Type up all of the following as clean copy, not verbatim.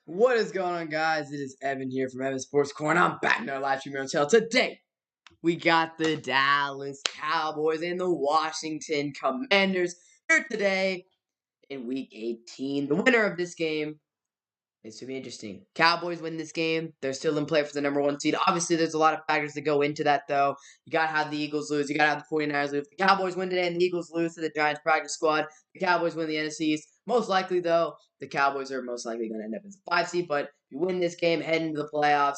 What is going on, guys? It is Evan here from Evan Sports Corner. I'm back in our live stream on channel. Today, we got the Dallas Cowboys and the Washington Commanders here today in Week 18. The winner of this game is to be interesting. Cowboys win this game. They're still in play for the number 1 seed. Obviously, there's a lot of factors that go into that, though. You got to have the Eagles lose. You got to have the 49ers lose. If the Cowboys win today and the Eagles lose to the Giants practice squad, the Cowboys win the NFC East. Most likely, though, the Cowboys are most likely going to end up as a 5 seed. But if you win this game, head into the playoffs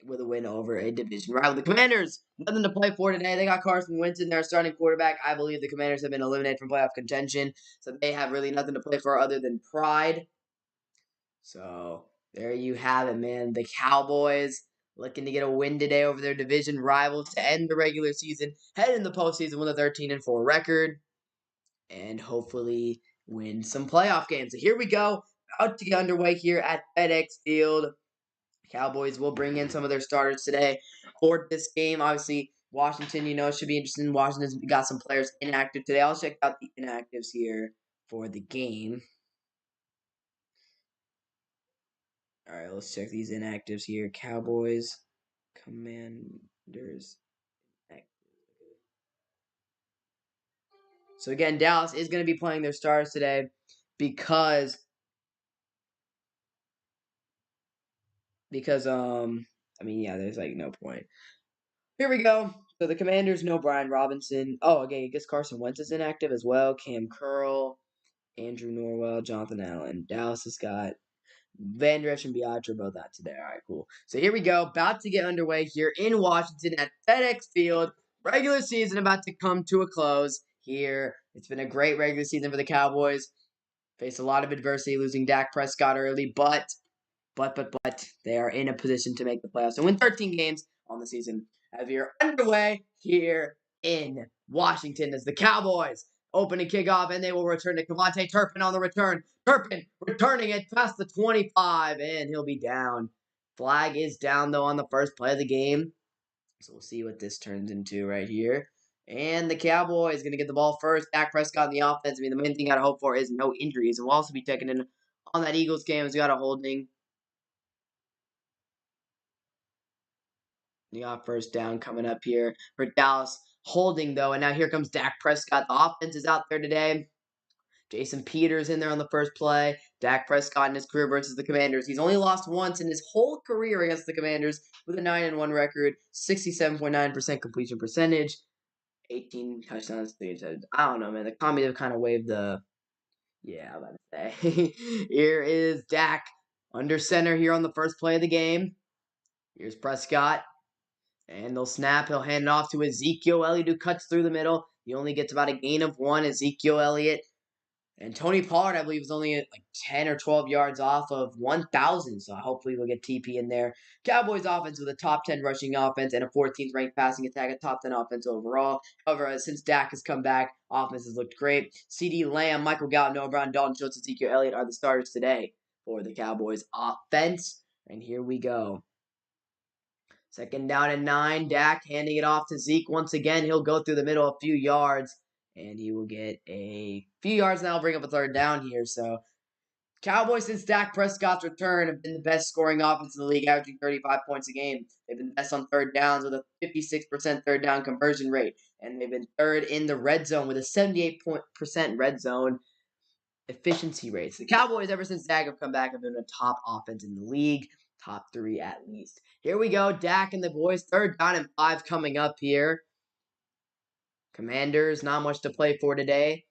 with a win over a division rival. The Commanders, nothing to play for today. They got Carson Wentz in their starting quarterback. I believe the Commanders have been eliminated from playoff contention, so they have really nothing to play for other than pride. So there you have it, man. The Cowboys looking to get a win today over their division rivals to end the regular season, head in the postseason with a 13-4 record, and hopefully win some playoff games. So here we go, about to get underway here at FedEx Field. Cowboys will bring in some of their starters today for this game. Obviously, Washington, should be interesting. Washington's got some players inactive today. I'll check out the inactives here for the game. All right, let's check these inactives here. Cowboys, Commanders. So again, Dallas is going to be playing their stars today because there's like no point. Here we go. So the Commanders, no Brian Robinson. Oh, okay, I guess Carson Wentz is inactive as well. Cam Curl, Andrew Norwell, Jonathan Allen. Dallas has got Van Der Esch and Beatrice both out today. All right, cool. So here we go. About to get underway here in Washington at FedEx Field. Regular season about to come to a close here. It's been a great regular season for the Cowboys. Faced a lot of adversity, losing Dak Prescott early, but they are in a position to make the playoffs and win 13 games on the season. As we are underway here in Washington as the Cowboys open and kick off, and they will return to Cavante Turpin on the return. Turpin returning it past the 25, and he'll be down. Flag is down, though, on the first play of the game. So we'll see what this turns into right here. And the Cowboys going to get the ball first. Dak Prescott in the offense. The main thing you got to hope for is no injuries. And we'll also be checking in on that Eagles game as we got a holding. You got first down coming up here for Dallas. Holding, though, and now here comes Dak Prescott. The offense is out there today. Jason Peters in there on the first play. Dak Prescott in his career versus the Commanders. He's only lost once in his whole career against the Commanders with a 9-1 record, 67.9% completion percentage, 18 touchdowns, 3 touchdowns. I don't know, man. The commies have kind of waved the... Yeah, I'm about to say. Here is Dak under center here on the first play of the game. Here's Prescott. And they'll snap. He'll hand it off to Ezekiel Elliott, who cuts through the middle. He only gets about a gain of 1. Ezekiel Elliott. And Tony Pollard, I believe, is only like 10 or 12 yards off of 1,000. So hopefully we'll get TP in there. Cowboys offense with a top 10 rushing offense and a 14th ranked passing attack, a top 10 offense overall. However, since Dak has come back, offense has looked great. CD Lamb, Michael Gallup, Noah Brown, Dalton Schultz, Ezekiel Elliott are the starters today for the Cowboys offense. And here we go. Second down and 9. Dak handing it off to Zeke once again. He'll go through the middle a few yards, and he will get a few yards, and that'll bring up a third down here. So, Cowboys, since Dak Prescott's return, have been the best scoring offense in the league, averaging 35 points a game. They've been best on third downs with a 56% third down conversion rate, and they've been third in the red zone with a 78% red zone efficiency rates. The Cowboys, ever since Dak have come back, have been a top offense in the league. Top 3 at least. Here we go. Dak and the boys. Third down and 5 coming up here. Commanders, not much to play for today.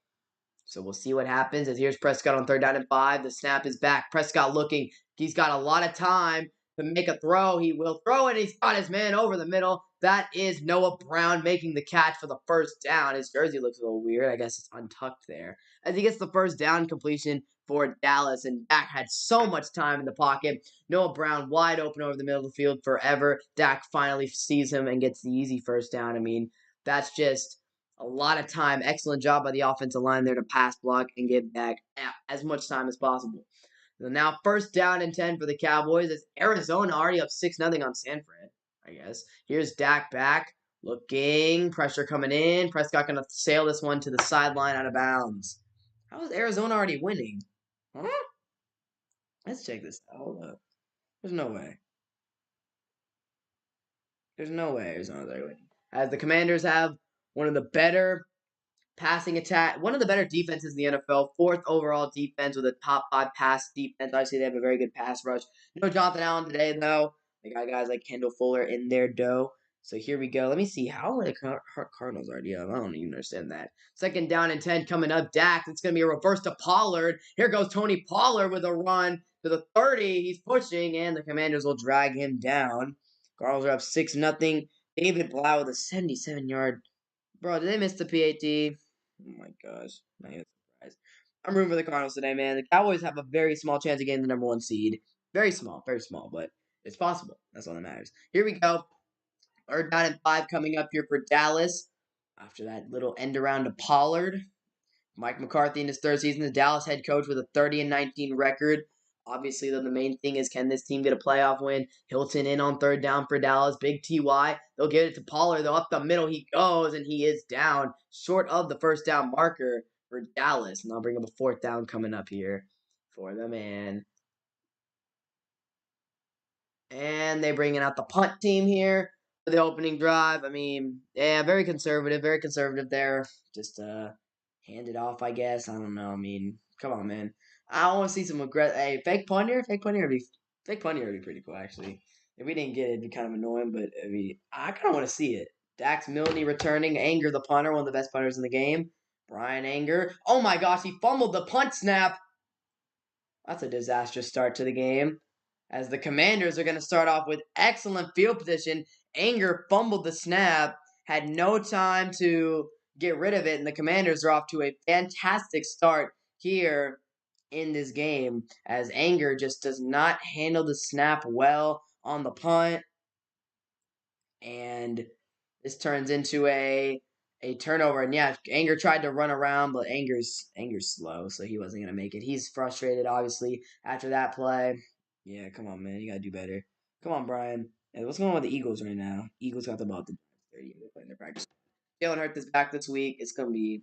So we'll see what happens as here's Prescott on third down and 5. The snap is back. Prescott looking. He's got a lot of time to make a throw. He will throw it. He's got his man over the middle. That is Noah Brown making the catch for the first down. His jersey looks a little weird. I guess it's untucked there. As he gets the first down completion for Dallas, and Dak had so much time in the pocket. Noah Brown wide open over the middle of the field forever. Dak finally sees him and gets the easy first down. I mean, that's just a lot of time. Excellent job by the offensive line there to pass block and give Dak as much time as possible. So now first down and 10 for the Cowboys. It's Arizona already up 6-0 on San Fran, I guess. Here's Dak back. Looking. Pressure coming in. Prescott going to sail this one to the sideline out of bounds. How is Arizona already winning? Huh? Let's check this out. Hold up. There's no way. There's no way Arizona's are winning. As the Commanders have one of the better passing attack, one of the better defenses in the NFL, fourth overall defense with a top five pass defense. Obviously, they have a very good pass rush. No Jonathan Allen today, though. They got guys like Kendall Fuller in their dough. So here we go. Let me see. How are the Cardinals already up? I don't even understand that. Second down and 10 coming up. Dak. It's going to be a reverse to Pollard. Here goes Tony Pollard with a run to the 30. He's pushing, and the Commanders will drag him down. Cardinals are up 6-0. David Blau with a 77-yard. Bro, did they miss the PAT? Oh my gosh. Not even surprised. I'm rooting for the Cardinals today, man. The Cowboys have a very small chance of getting the number one seed. Very small, but it's possible. That's all that matters. Here we go. Third down and 5 coming up here for Dallas. After that little end around to Pollard. Mike McCarthy in his third season, the Dallas head coach with a 30-19 record. Obviously, though, the main thing is, can this team get a playoff win? Hilton in on third down for Dallas. Big Ty. They'll get it to Pollard. Though up the middle he goes, and he is down short of the first down marker for Dallas. And they'll bring up a fourth down coming up here for them. And they bringing out the punt team here for the opening drive. I mean, yeah, very conservative there. Just hand it off, I guess. I don't know. I mean, come on, man. I want to see some aggressive. Hey, fake punter would be pretty cool, actually. If we didn't get it, it'd be kind of annoying, but I kind of want to see it. Dax Milne returning, Anger the punter, one of the best punters in the game. Brian Anger. Oh my gosh, he fumbled the punt snap. That's a disastrous start to the game. As the Commanders are going to start off with excellent field position. Anger fumbled the snap, had no time to get rid of it, and the Commanders are off to a fantastic start here in this game, as Anger just does not handle the snap well on the punt, and this turns into a turnover. And yeah, Anger tried to run around, but Anger's slow, so he wasn't gonna make it. He's frustrated, obviously, after that play. Yeah, come on, man, you gotta do better. Come on, Brian. Hey, what's going on with the Eagles right now? Eagles got the ball at the 30. They're playing their practice. Jalen Hurts is back this week. It's gonna be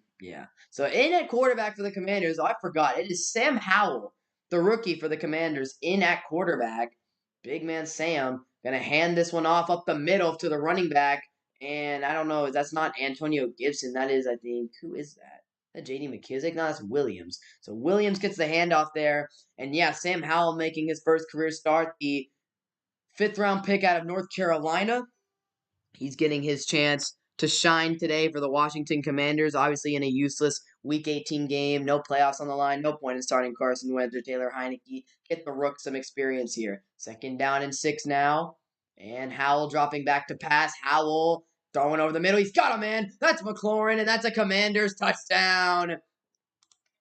So in at quarterback for the Commanders, I forgot it is Sam Howell, the rookie for the Commanders, in at quarterback. Big man Sam gonna hand this one off up the middle to the running back. And I don't know, that's not Antonio Gibson. That is, I think, who is that? Is that J.D. McKissick? No, that's Williams. So Williams gets the handoff there. And yeah, Sam Howell making his first career start, the fifth round pick out of North Carolina. He's getting his chance to shine today for the Washington Commanders. Obviously, in a useless Week 18 game, no playoffs on the line, no point in starting Carson Wentz or Taylor Heineke. Get the Rook some experience here. Second down and 6 now. And Howell dropping back to pass. Howell throwing over the middle. He's got him, man. That's McLaurin, and that's a Commanders touchdown.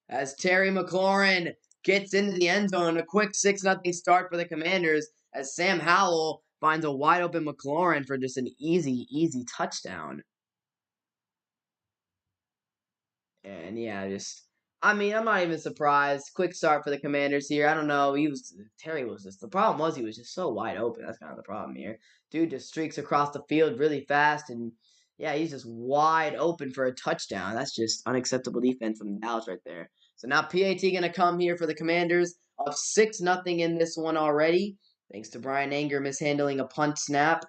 As Terry McLaurin gets into the end zone, a quick 6-0 start for the Commanders as Sam Howell finds a wide open McLaurin for just an easy touchdown. And yeah, I'm not even surprised. Quick start for the Commanders here. I don't know. Terry was just the problem was he was just so wide open. That's kind of the problem here. Dude just streaks across the field really fast, and yeah, he's just wide open for a touchdown. That's just unacceptable defense from Dallas right there. So now PAT gonna come here for the Commanders of 6-0 in this one already, thanks to Brian Anger mishandling a punt snap.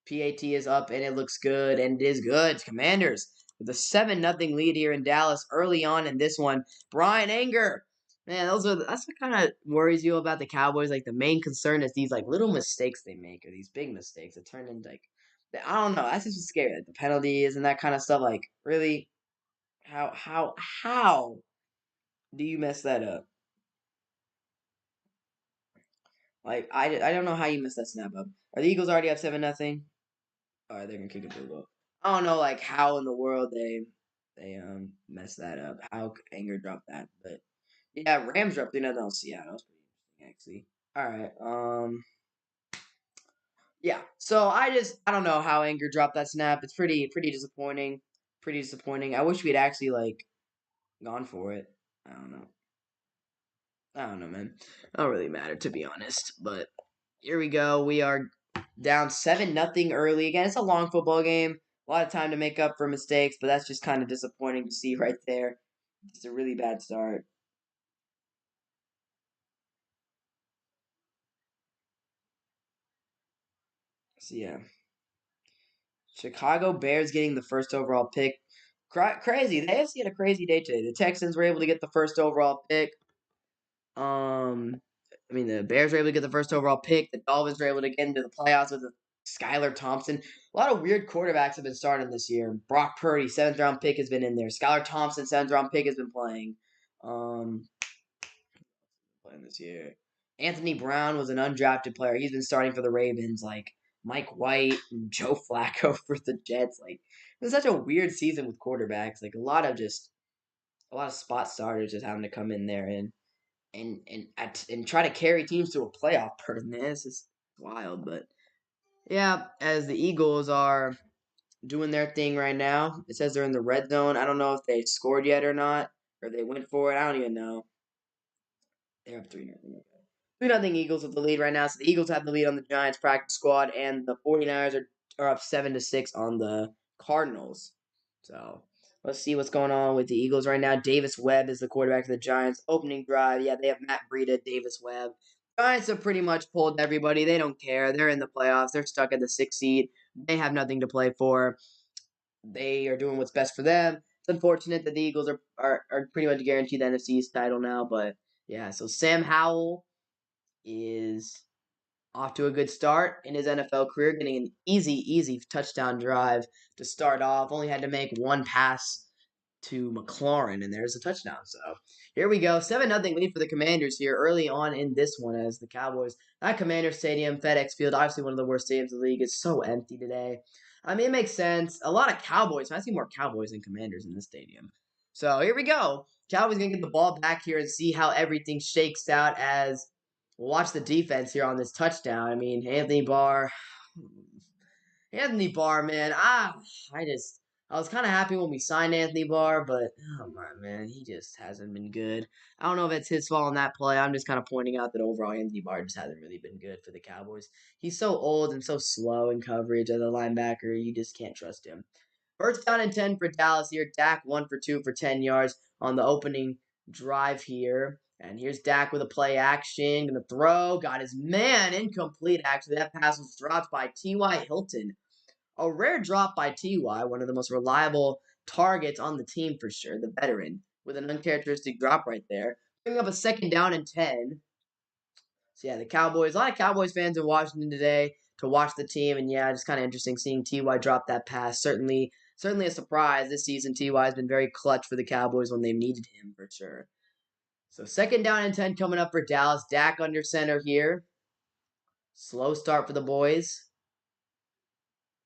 PAT is up and it looks good, and it is good. Commanders with a 7-0 lead here in Dallas early on in this one. Brian Anger. Man, that's what kind of worries you about the Cowboys. Like the main concern is these like little mistakes they make or these big mistakes that turn into like I don't know. That's just scary. Like the penalties and that kind of stuff. Like really, how do you mess that up? Like I don't know how you mess that snap up. Are the Eagles already up 7-0? All right, they're gonna kick a field goal. I don't know like how in the world they messed that up. How Anger dropped that, but yeah, Rams dropped 3-0 on Seattle. That was pretty interesting, actually. All right, yeah. So I don't know how Anger dropped that snap. It's pretty disappointing. Pretty disappointing. I wish we'd actually like gone for it. I don't know. I don't know, man. It don't really matter to be honest. But here we go. We are down 7-0 early. Again, it's a long football game. A lot of time to make up for mistakes, but that's just kind of disappointing to see right there. It's a really bad start. So yeah, Chicago Bears getting the first overall pick. Crazy. The AFC had a crazy day today. The Texans were able to get the first overall pick. The Bears were able to get the first overall pick. The Dolphins were able to get into the playoffs with Skylar Thompson. A lot of weird quarterbacks have been starting this year. Brock Purdy, 7th-round pick, has been in there. Skylar Thompson, 7th-round pick, has been playing. Playing this year. Anthony Brown was an undrafted player. He's been starting for the Ravens. Like Mike White and Joe Flacco for the Jets. Like it was such a weird season with quarterbacks. Like a lot of spot starters just having to come in there and try to carry teams to a playoff berth. Man, it's just wild. But yeah, as the Eagles are doing their thing right now, it says they're in the red zone. I don't know if they scored yet or not, or they went for it. I don't even know. They're up 3-0. 3-0 Eagles with the lead right now. So the Eagles have the lead on the Giants practice squad, and the 49ers are up 7-6 on the Cardinals. So let's see what's going on with the Eagles right now. Davis Webb is the quarterback for the Giants. Opening drive, yeah, they have Matt Breida, Davis Webb. Giants have pretty much pulled everybody. They don't care. They're in the playoffs. They're stuck at the 6th seed. They have nothing to play for. They are doing what's best for them. It's unfortunate that the Eagles are pretty much guaranteed the NFC East title now, but yeah. So Sam Howell is off to a good start in his NFL career, getting an easy touchdown drive to start off. Only had to make one pass to McLaurin, and there's a touchdown. So here we go. 7-0 lead for the Commanders here early on in this one as the Cowboys. That Commander Stadium, FedEx Field, obviously one of the worst stadiums in the league, is so empty today. I mean, it makes sense. A lot of Cowboys. I see more Cowboys than Commanders in this stadium. So here we go. Cowboys going to get the ball back here and see how everything shakes out as we'll watch the defense here on this touchdown. I mean, Anthony Barr, man. I was kind of happy when we signed Anthony Barr, but oh my man, he just hasn't been good. I don't know if it's his fault on that play. I'm just kind of pointing out that overall Anthony Barr just hasn't really been good for the Cowboys. He's so old and so slow in coverage as a linebacker. You just can't trust him. First down and 10 for Dallas here. Dak 1 for 2 for 10 yards on the opening drive here. And here's Dak with a play action. Gonna throw. Got his man. Incomplete, actually. That pass was dropped by T.Y. Hilton. A rare drop by T.Y., one of the most reliable targets on the team for sure. The veteran with an uncharacteristic drop right there. Bringing up a 2nd down and 10. So yeah, the Cowboys, a lot of Cowboys fans in Washington today to watch the team. And yeah, just kind of interesting seeing T.Y. drop that pass. Certainly a surprise this season. T.Y. has been very clutch for the Cowboys when they've needed him for sure. So 2nd down and 10 coming up for Dallas. Dak under center here. Slow start for the boys.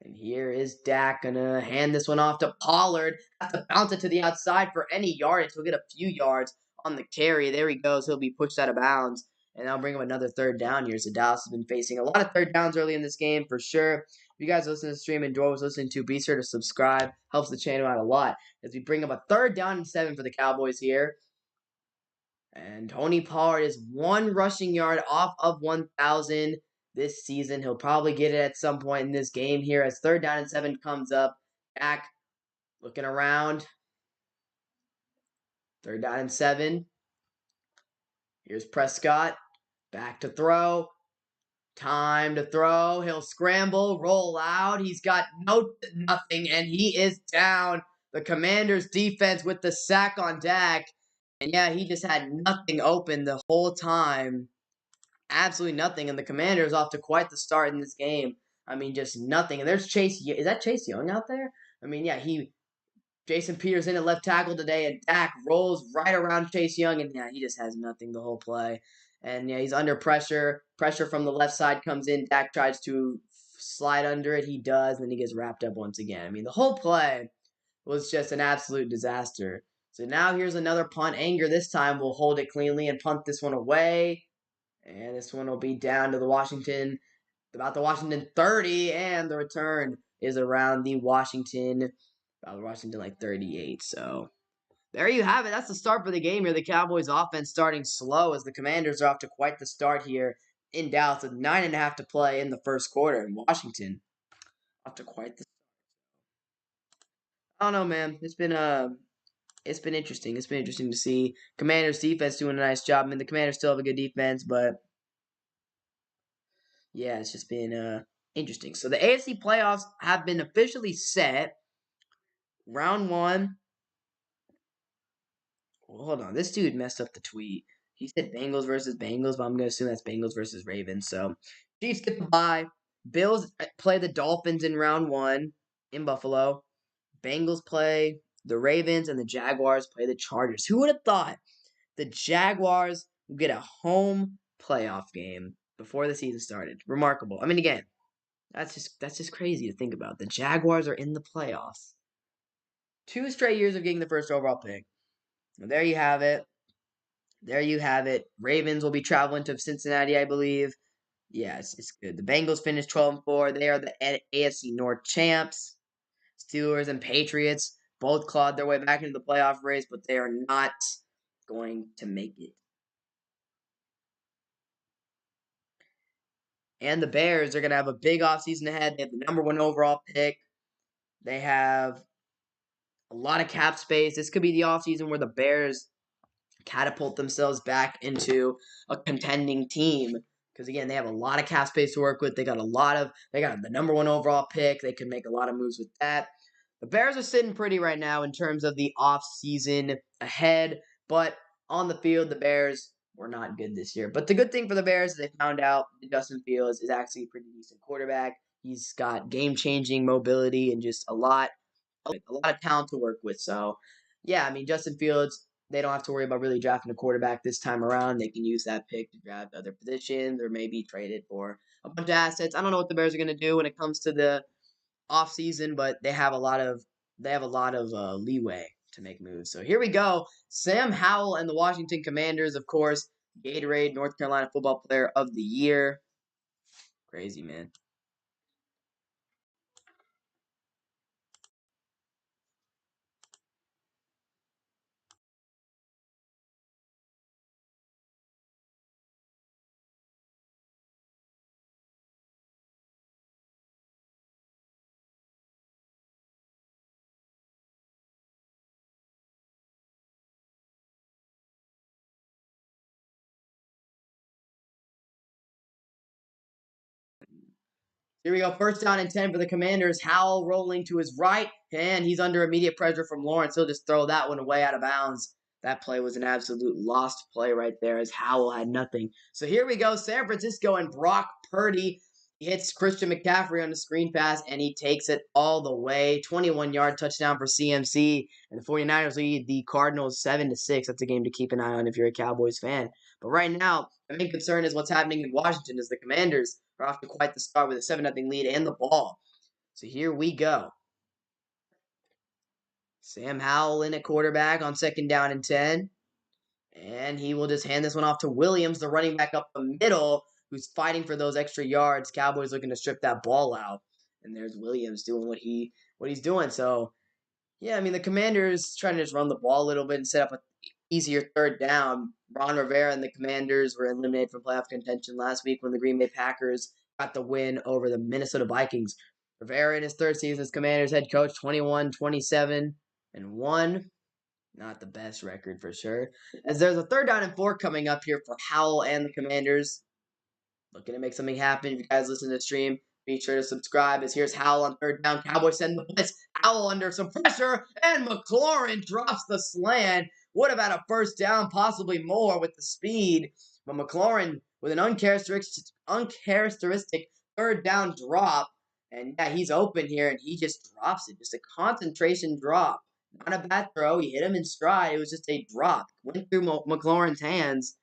And here is Dak gonna hand this one off to Pollard. Have to bounce it to the outside for any yardage. He'll get a few yards on the carry. There he goes. He'll be pushed out of bounds. And that'll bring him another 3rd down here. So Dallas has been facing a lot of 3rd downs early in this game for sure. If you guys listen to the stream and enjoy what was listening to, be sure to subscribe. Helps the channel out a lot. As we bring up a 3rd down and 7 for the Cowboys here. And Tony Pollard is 1 rushing yard off of 1,000 this season. He'll probably get it at some point in this game here as 3rd down and 7 comes up. Dak looking around. 3rd down and 7. Here's Prescott. Back to throw. Time to throw. He'll scramble, roll out. He's got nothing, and he is down. The Commanders' defense with the sack on Dak. And yeah, he just had nothing open the whole time. Absolutely nothing. And the Commanders off to quite the start in this game. I mean, just nothing. And there's Chase. Is that Chase Young out there? I mean, yeah, Jason Peters in at left tackle today, and Dak rolls right around Chase Young, and yeah, he just has nothing the whole play. And yeah, he's under pressure. Pressure from the left side comes in. Dak tries to slide under it. He does, and then he gets wrapped up once again. I mean, the whole play was just an absolute disaster. So now here's another punt. Anger this time will hold it cleanly and punt this one away. And this one will be down to about the Washington 30, and the return is around the Washington like 38. So there you have it. That's the start for the game here. The Cowboys offense starting slow as the Commanders are off to quite the start here in Dallas with 9.5 to play in the first quarter. And Washington off to quite the. I don't know, man. It's been interesting. It's been interesting to see Commanders defense doing a nice job. I mean, the Commanders still have a good defense, but yeah, it's just been Interesting. So the AFC playoffs have been officially set. Round one. Well, hold on. This dude messed up the tweet. He said Bengals versus Bengals, but I'm going to assume that's Bengals versus Ravens. So Chiefs get the bye. Bills play the Dolphins in round one in Buffalo. Bengals play the Ravens, and the Jaguars play the Chargers. Who would have thought the Jaguars would get a home playoff game before the season started? Remarkable. I mean, again, that's just crazy to think about. The Jaguars are in the playoffs. 2 straight years of getting the first overall pick. And there you have it. There you have it. Ravens will be traveling to Cincinnati, I believe. Yeah, it's good. The Bengals finished 12-4. They are the AFC North champs. Steelers and Patriots both clawed their way back into the playoff race, but they are not going to make it. And the Bears are going to have a big offseason ahead. They have the number 1 overall pick. They have a lot of cap space. This could be the offseason where the Bears catapult themselves back into a contending team. Because again, they have a lot of cap space to work with. They got the number 1 overall pick. They could make a lot of moves with that. The Bears are sitting pretty right now in terms of the offseason ahead, but on the field, the Bears were not good this year. But the good thing for the Bears is they found out that Justin Fields is actually a pretty decent quarterback. He's got game-changing mobility and just a lot of talent to work with. So, yeah, I mean, Justin Fields, they don't have to worry about really drafting a quarterback this time around. They can use that pick to draft other positions or maybe trade it for a bunch of assets. I don't know what the Bears are going to do when it comes to the off season, but they have a lot of leeway to make moves. So here we go. Sam Howell and the Washington Commanders, of course, Gatorade North Carolina Football Player of the Year. Crazy, man. Here we go. First down and 10 for the Commanders. Howell rolling to his right, and he's under immediate pressure from Lawrence. He'll just throw that one away out of bounds. That play was an absolute lost play right there as Howell had nothing. So here we go. San Francisco and Brock Purdy. He hits Christian McCaffrey on the screen pass, and he takes it all the way. 21-yard touchdown for CMC. And the 49ers lead the Cardinals 7-6. That's a game to keep an eye on if you're a Cowboys fan. But right now, the main concern is what's happening in Washington as the Commanders are off to quite the start with a 7-0 lead and the ball. So here we go. Sam Howell in at quarterback on second down and 10. And he will just hand this one off to Williams, the running back up the middle, who's fighting for those extra yards. Cowboys looking to strip that ball out. And there's Williams doing what he's doing. So, yeah, I mean, the Commanders trying to just run the ball a little bit and set up an easier third down. Ron Rivera and the Commanders were eliminated from playoff contention last week when the Green Bay Packers got the win over the Minnesota Vikings. Rivera in his third season as Commanders head coach, 21-27-1. Not the best record for sure. As there's a third down and 4 coming up here for Howell and the Commanders. Looking to make something happen. If you guys listen to the stream, be sure to subscribe. As here's Howell on third down. Cowboys send the blitz. Howell under some pressure, and McLaurin drops the slant. What about a first down? Possibly more with the speed. But McLaurin with an uncharacteristic third down drop. And yeah, he's open here, and he just drops it. Just a concentration drop. Not a bad throw. He hit him in stride. It was just a drop. Went through McLaurin's hands.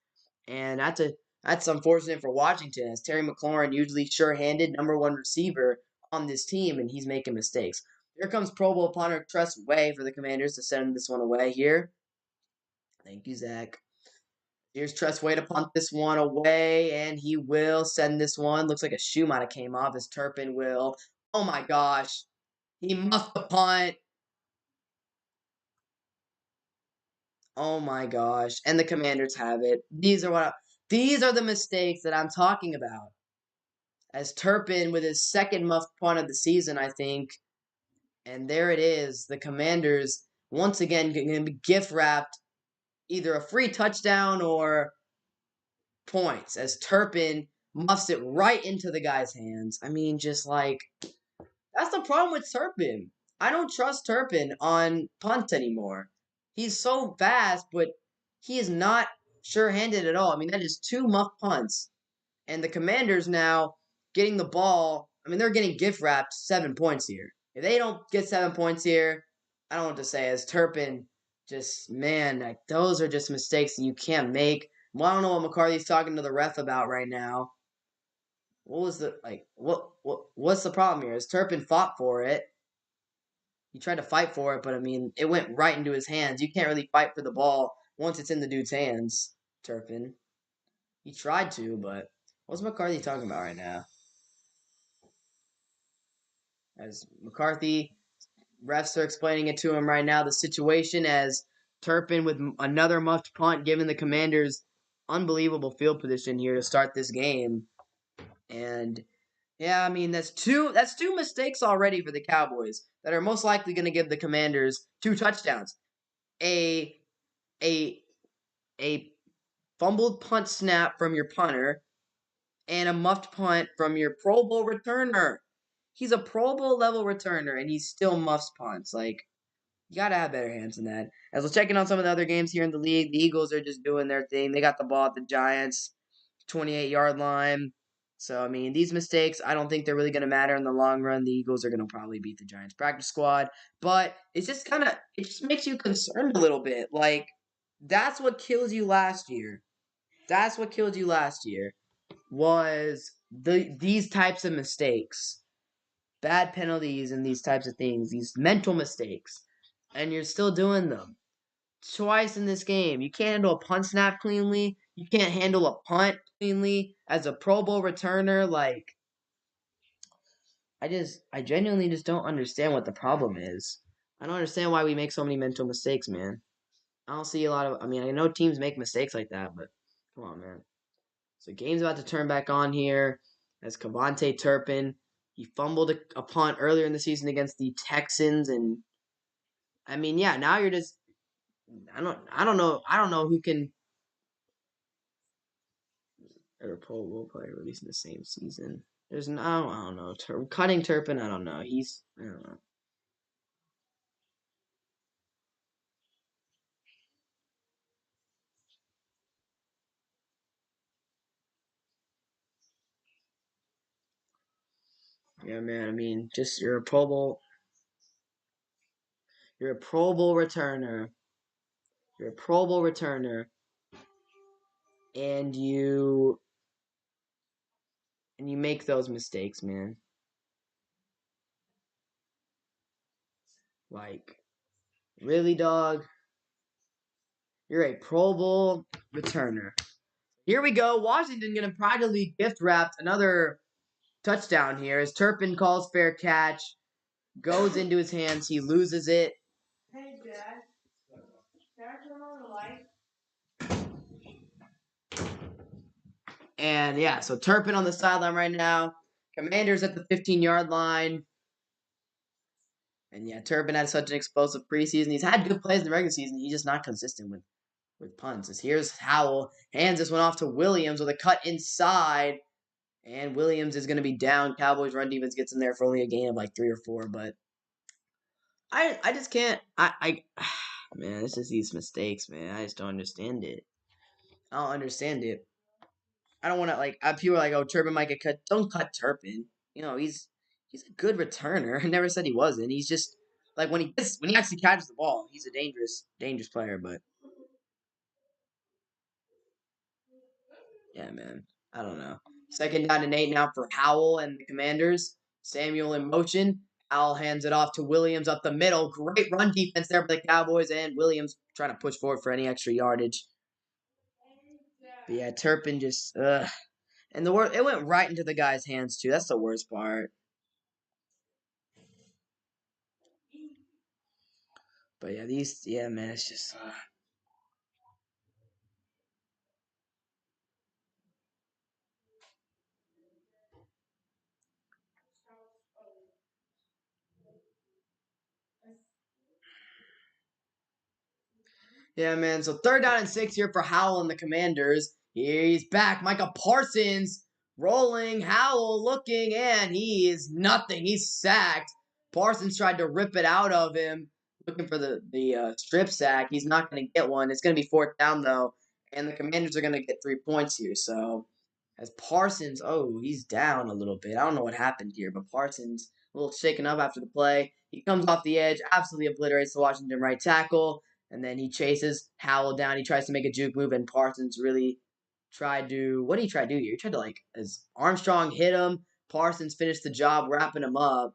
And that's unfortunate for Washington, as Terry McLaurin, usually sure-handed number 1 receiver on this team, and he's making mistakes. Here comes Pro Bowl punter Tress Way for the Commanders to send this one away here. Thank you, Zach. Here's Tress Way to punt this one away, and he will send this one. Looks like a shoe might have came off as Turpin will. Oh my gosh. He muffed the punt. Oh my gosh. And the Commanders have it. These are the mistakes that I'm talking about. As Turpin with his second muffed punt of the season, I think. And there it is. The Commanders, once again, going to be gift-wrapped either a free touchdown or points. As Turpin muffs it right into the guy's hands. I mean, just like, that's the problem with Turpin. I don't trust Turpin on punt anymore. He's so fast, but he is not sure-handed at all. I mean, that is two muff punts. And the Commanders now getting the ball. I mean, they're getting gift wrapped 7 points here. If they don't get 7 points here, I don't know what to say. As Turpin, just man, like those are just mistakes that you can't make. Well, I don't know what McCarthy's talking to the ref about right now. What was the like? What's the problem here? Is Turpin fought for it? He tried to fight for it, but I mean, it went right into his hands. You can't really fight for the ball once it's in the dude's hands. Turpin. He tried to, but what's McCarthy talking about right now? As McCarthy, refs are explaining it to him right now, the situation as Turpin with another muffed punt, giving the Commanders unbelievable field position here to start this game. And yeah, I mean that's two mistakes already for the Cowboys that are most likely going to give the Commanders 2 touchdowns. A a a fumbled punt snap from your punter and a muffed punt from your Pro Bowl returner. He's a Pro Bowl level returner and he still muffs punts. Like, you gotta have better hands than that. As we're checking on some of the other games here in the league, the Eagles are just doing their thing. They got the ball at the Giants' 28-yard line. So, I mean, these mistakes, I don't think they're really going to matter in the long run. The Eagles are going to probably beat the Giants practice squad. But it's just it just makes you concerned a little bit. Like, that's what kills you last year. That's what killed you last year was these types of mistakes. Bad penalties and these types of things. These mental mistakes. And you're still doing them twice in this game. You can't handle a punt snap cleanly. You can't handle a punt cleanly as a Pro Bowl returner. Like, I genuinely just don't understand what the problem is. I don't understand why we make so many mental mistakes, man. I don't see a lot of. I mean, I know teams make mistakes like that, but come on, man. So game's about to turn back on here as Cavante Turpin. He fumbled a punt earlier in the season against the Texans, and I mean, yeah, now you're just. I don't know who can or Pro Bowl player released in the same season. There's no, I don't know. Cutting Turpin, I don't know. I don't know. Yeah, man. I mean, just you're a Pro Bowl returner. You're a Pro Bowl returner, and you make those mistakes, man. Like, really, dog? You're a Pro Bowl returner. Here we go. Washington gonna probably gift wrapped another touchdown here as Turpin calls fair catch, goes into his hands, he loses it. Hey, Dad. Can I turn on the light? And yeah, so Turpin on the sideline right now. Commanders at the 15-yard line. And yeah, Turpin had such an explosive preseason. He's had good plays in the regular season. He's just not consistent with punts. As here's Howell. Hands this one off to Williams with a cut inside. And Williams is going to be down. Cowboys run defense gets in there for only a gain of like 3 or 4. But I just can't. Man, it's just these mistakes, man. I just don't understand it. I don't understand it. I don't want to like. People are like, "Oh, Turpin might get cut." Don't cut Turpin. You know, he's a good returner. I never said he wasn't. He's just like when he actually catches the ball, he's a dangerous player. But yeah, man, I don't know. Second down and 8 now for Howell and the Commanders. Samuel in motion. Howell hands it off to Williams up the middle. Great run defense there for the Cowboys, and Williams trying to push forward for any extra yardage. But yeah, Turpin just and it went right into the guy's hands too. That's the worst part. But yeah, man, it's just. Yeah, man. So 3rd down and 6 here for Howell and the Commanders. He's back. Micah Parsons rolling, Howell looking, and he is nothing. He's sacked. Parsons tried to rip it out of him, looking for the strip sack. He's not going to get one. It's going to be fourth down, though, and the Commanders are going to get 3 points here. So, as Parsons, he's down a little bit. I don't know what happened here, but Parsons a little shaken up after the play. He comes off the edge, absolutely obliterates the Washington right tackle, and then he chases Howell down. He tries to make a juke move, and Parsons really what did he try to do here? He tried to, as Armstrong hit him, Parsons finished the job wrapping him up.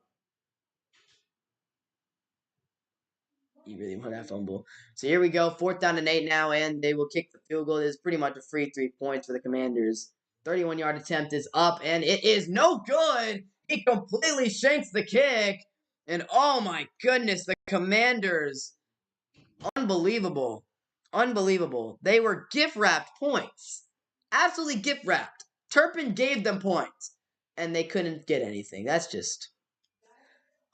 He really won that fumble. So here we go, 4th down and 8 now, and they will kick the field goal. It is pretty much a free 3 points for the Commanders. 31-yard attempt is up, and it is no good. He completely shanks the kick, and oh my goodness, the Commanders, unbelievable. Unbelievable. They were gift-wrapped points. Absolutely gift-wrapped. Turpin gave them points, and they couldn't get anything. That's just...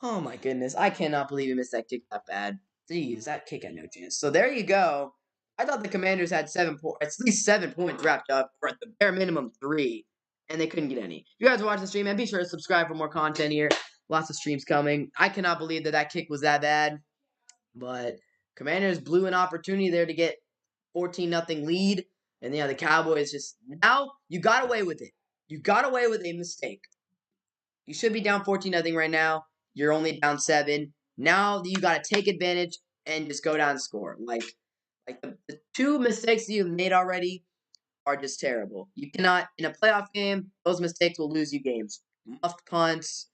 Oh my goodness. I cannot believe he missed that kick that bad. Jeez, that kick had no chance. So there you go. I thought the Commanders had at least 7 points wrapped up, or at the bare minimum 3, and they couldn't get any. If you guys are watching the stream, man, be sure to subscribe for more content here. Lots of streams coming. I cannot believe that kick was that bad, but Commanders blew an opportunity there to get 14-0 lead. And the Cowboys just, now you got away with it. You got away with a mistake. You should be down 14-0 right now. You're only down 7. Now you got to take advantage and just go down and score. Like the 2 mistakes that you've made already are just terrible. You cannot, in a playoff game, those mistakes will lose you games. Muffed punts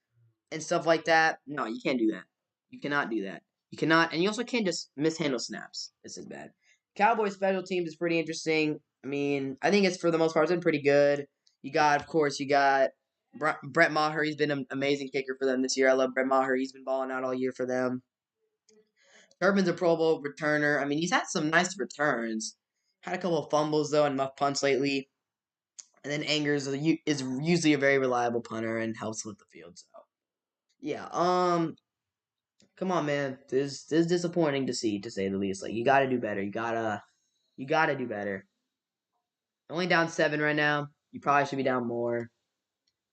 and stuff like that. No, you can't do that. You cannot do that. You cannot, and you also can't just mishandle snaps. This is bad. Cowboys special teams is pretty interesting. I mean, I think it's for the most part it's been pretty good. Of course, you got Brett Maher. He's been an amazing kicker for them this year. I love Brett Maher. He's been balling out all year for them. Turpin's a Pro Bowl returner. I mean, he's had some nice returns. Had a couple of fumbles though and muff punts lately. And then Angers is usually a very reliable punter and helps with the field. So yeah, come on, man. This is disappointing to see, to say the least. Like, you got to do better. You gotta do better. Only down 7 right now. You probably should be down more.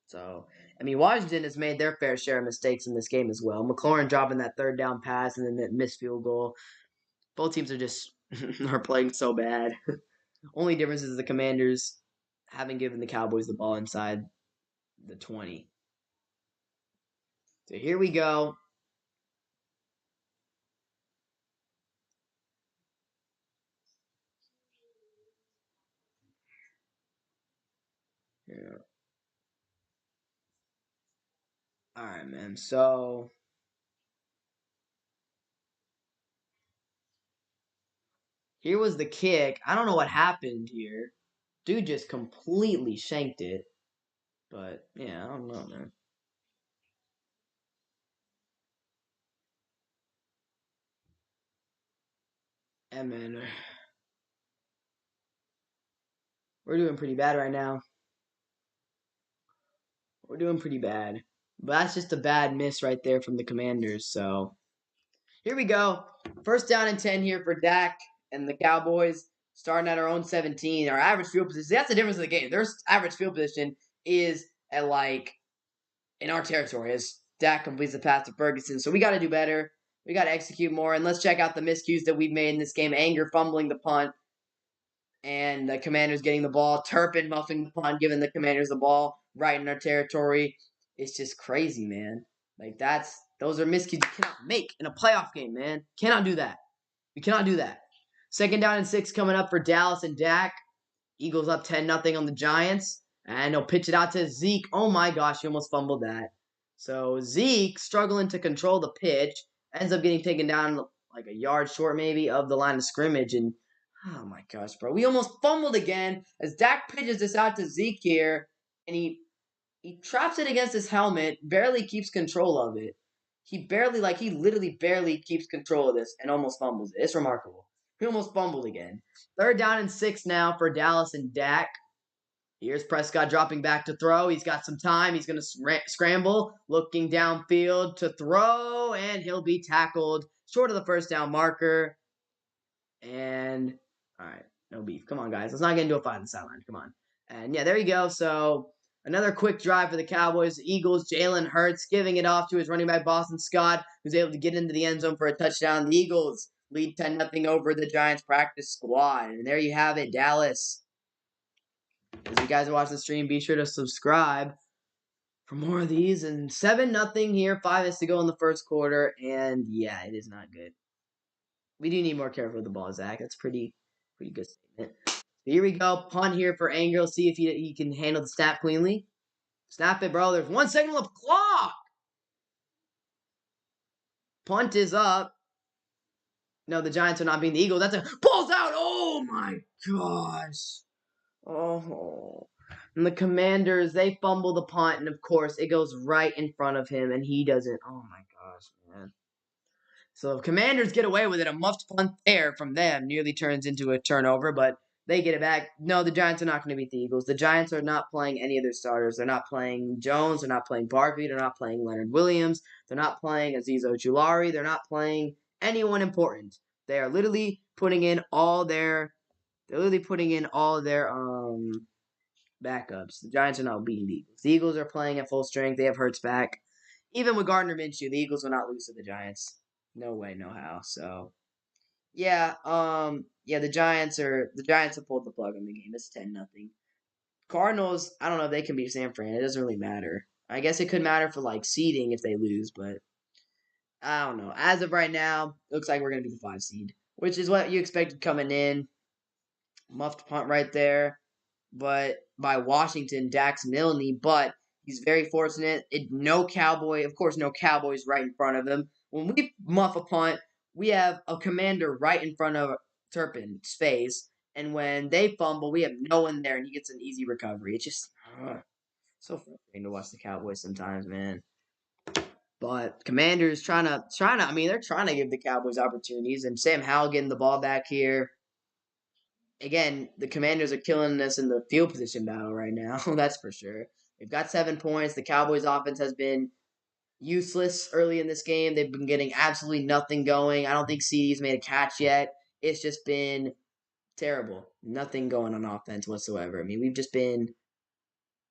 So, I mean, Washington has made their fair share of mistakes in this game as well. McLaurin dropping that 3rd down pass and then that missed field goal. Both teams are just are playing so bad. Only difference is the Commanders haven't given the Cowboys the ball inside the 20. So here we go. Yeah. All right, man. So here was the kick. I don't know what happened here. Dude just completely shanked it. But, yeah, I don't know, man. And, man, we're doing pretty bad right now. We're doing pretty bad. But that's just a bad miss right there from the Commanders. So, here we go. 1st down and 10 here for Dak and the Cowboys. Starting at our own 17. Our average field position. That's the difference of the game. Their average field position is at, in our territory as Dak completes the pass to Ferguson. So we got to do better. We got to execute more. And let's check out the miscues that we've made in this game. Anger fumbling the punt. And the Commanders getting the ball. Turpin muffing the punt, giving the Commanders the ball right in our territory. It's just crazy, man. Those are miscues you cannot make in a playoff game, man. Cannot do that. You cannot do that. 2nd down and 6 coming up for Dallas and Dak. Eagles up 10-0 on the Giants. And they'll pitch it out to Zeke. Oh my gosh, he almost fumbled that. So Zeke, struggling to control the pitch, ends up getting taken down like a yard short maybe of the line of scrimmage. And oh my gosh, bro. We almost fumbled again as Dak pitches this out to Zeke here. And he traps it against his helmet, barely keeps control of it. He literally barely keeps control of this and almost fumbles it. It's remarkable. He almost fumbled again. 3rd down and 6 now for Dallas and Dak. Here's Prescott dropping back to throw. He's got some time. He's going to scramble, looking downfield to throw, and he'll be tackled short of the 1st down marker. And, all right, no beef. Come on, guys. Let's not get into a fight on the sideline. Come on. And, yeah, there you go. So, Another quick drive for the Cowboys. Eagles, Jalen Hurts giving it off to his running back, Boston Scott, who's able to get into the end zone for a touchdown. The Eagles lead 10-0 over the Giants practice squad. And there you have it, Dallas. As you guys watch the stream, be sure to subscribe for more of these. And 7-0 here, 5 minutes to go in the first quarter. And yeah, it is not good. We do need more careful with the ball, Zach. That's pretty good statement. So here we go. Punt here for Angle. See if he can handle the snap cleanly. Snap it, bro. There's 1 second left clock. Punt is up. No, the Giants are not beating the Eagles. That's a ball's out. Oh my gosh. Oh. And the Commanders, they fumble the punt, and of course, it goes right in front of him, and he doesn't. Oh my gosh, man. So the Commanders get away with it. A muffed punt there from them nearly turns into a turnover, but they get it back. No, the Giants are not going to beat the Eagles. The Giants are not playing any of their starters. They're not playing Jones. They're not playing Barkley. They're not playing Leonard Williams. They're not playing Azeez Ojulari. They're not playing anyone important. They are literally putting in all their backups. The Giants are not beating the Eagles. The Eagles are playing at full strength. They have Hurts back. Even with Gardner Minshew, the Eagles will not lose to the Giants. No way, no how. So yeah, the Giants have pulled the plug on the game. It's 10-0. Cardinals, I don't know if they can beat San Fran. It doesn't really matter. I guess it could matter for like seeding if they lose, but I don't know. As of right now, looks like we're gonna be the 5 seed, which is what you expected coming in. Muffed punt right there, but by Washington, Dax Milne, but he's very fortunate. No Cowboys right in front of him. When we muff a punt, we have a commander right in front of Turpin's face, and when they fumble, we have no one there, and he gets an easy recovery. It's just so frustrating to watch the Cowboys sometimes, man. But Commanders they're trying to give the Cowboys opportunities, and Sam Howell getting the ball back here. Again, the Commanders are killing us in the field position battle right now. That's for sure. They've got 7 points. The Cowboys' offense has been useless early in this game. They've been getting absolutely nothing going. I don't think CD's made a catch yet. It's just been terrible. Nothing going on offense whatsoever. I mean,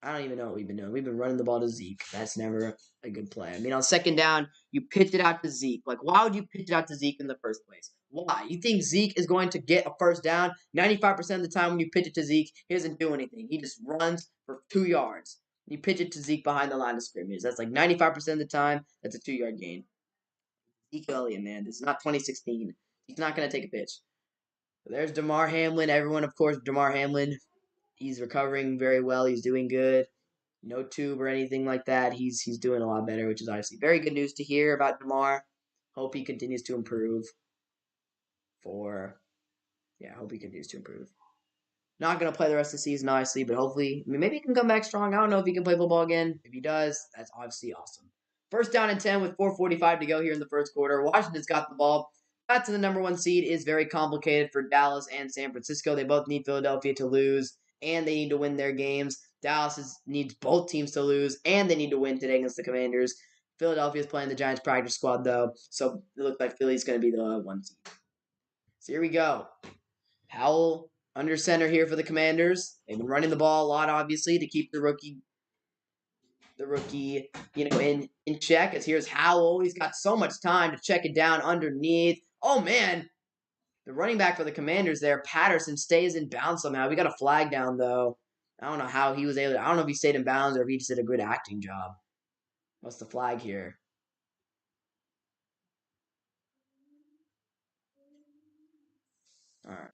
I don't even know what we've been doing. We've been running the ball to Zeke. That's never a good play. I mean, on second down, you pitch it out to Zeke. Like, why would you pitch it out to Zeke in the first place? Why? You think Zeke is going to get a first down? 95% of the time when you pitch it to Zeke, he doesn't do anything. He just runs for 2 yards. You pitch it to Zeke behind the line of scrimmage. That's like 95% of the time, that's a 2-yard gain. Zeke Elliott, man. This is not 2016. He's not going to take a pitch. So there's Damar Hamlin. Everyone, of course, Damar Hamlin. He's recovering very well. He's doing good. No tube or anything like that. He's doing a lot better, which is obviously very good news to hear about Damar. Hope he continues to improve. Hope he continues to improve. Not going to play the rest of the season, obviously, but hopefully, maybe he can come back strong. I don't know if he can play football again. If he does, that's obviously awesome. First down and 10 with 4:45 to go here in the first quarter. Washington's got the ball. Got to the number 1 seed is very complicated for Dallas and San Francisco. They both need Philadelphia to lose, and they need to win their games. Dallas needs both teams to lose, and they need to win today against the Commanders. Philadelphia's playing the Giants practice squad, though, so it looks like Philly's going to be the 1 seed. So here we go. Howell under center here for the Commanders. They've been running the ball a lot, obviously, to keep the rookie, in check. As here's Howell. He's got so much time to check it down underneath. Oh, man. The running back for the Commanders there, Patterson, stays in bounds somehow. We got a flag down, though. I don't know how he was able to. I don't know if he stayed in bounds or if he just did a good acting job. What's the flag here? All right.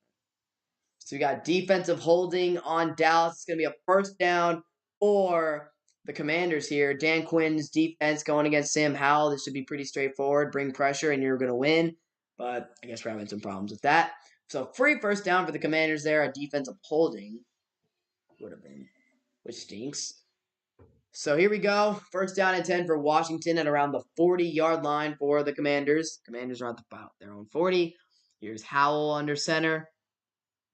So we got defensive holding on Dallas. It's going to be a first down for the Commanders here. Dan Quinn's defense going against Sam Howell. This should be pretty straightforward. Bring pressure and you're going to win. But I guess we're having some problems with that. So free first down for the Commanders there. A defensive holding would have been, which stinks. So here we go. First down and 10 for Washington at around the 40-yard line for the Commanders. Commanders are at about their own 40. Here's Howell under center.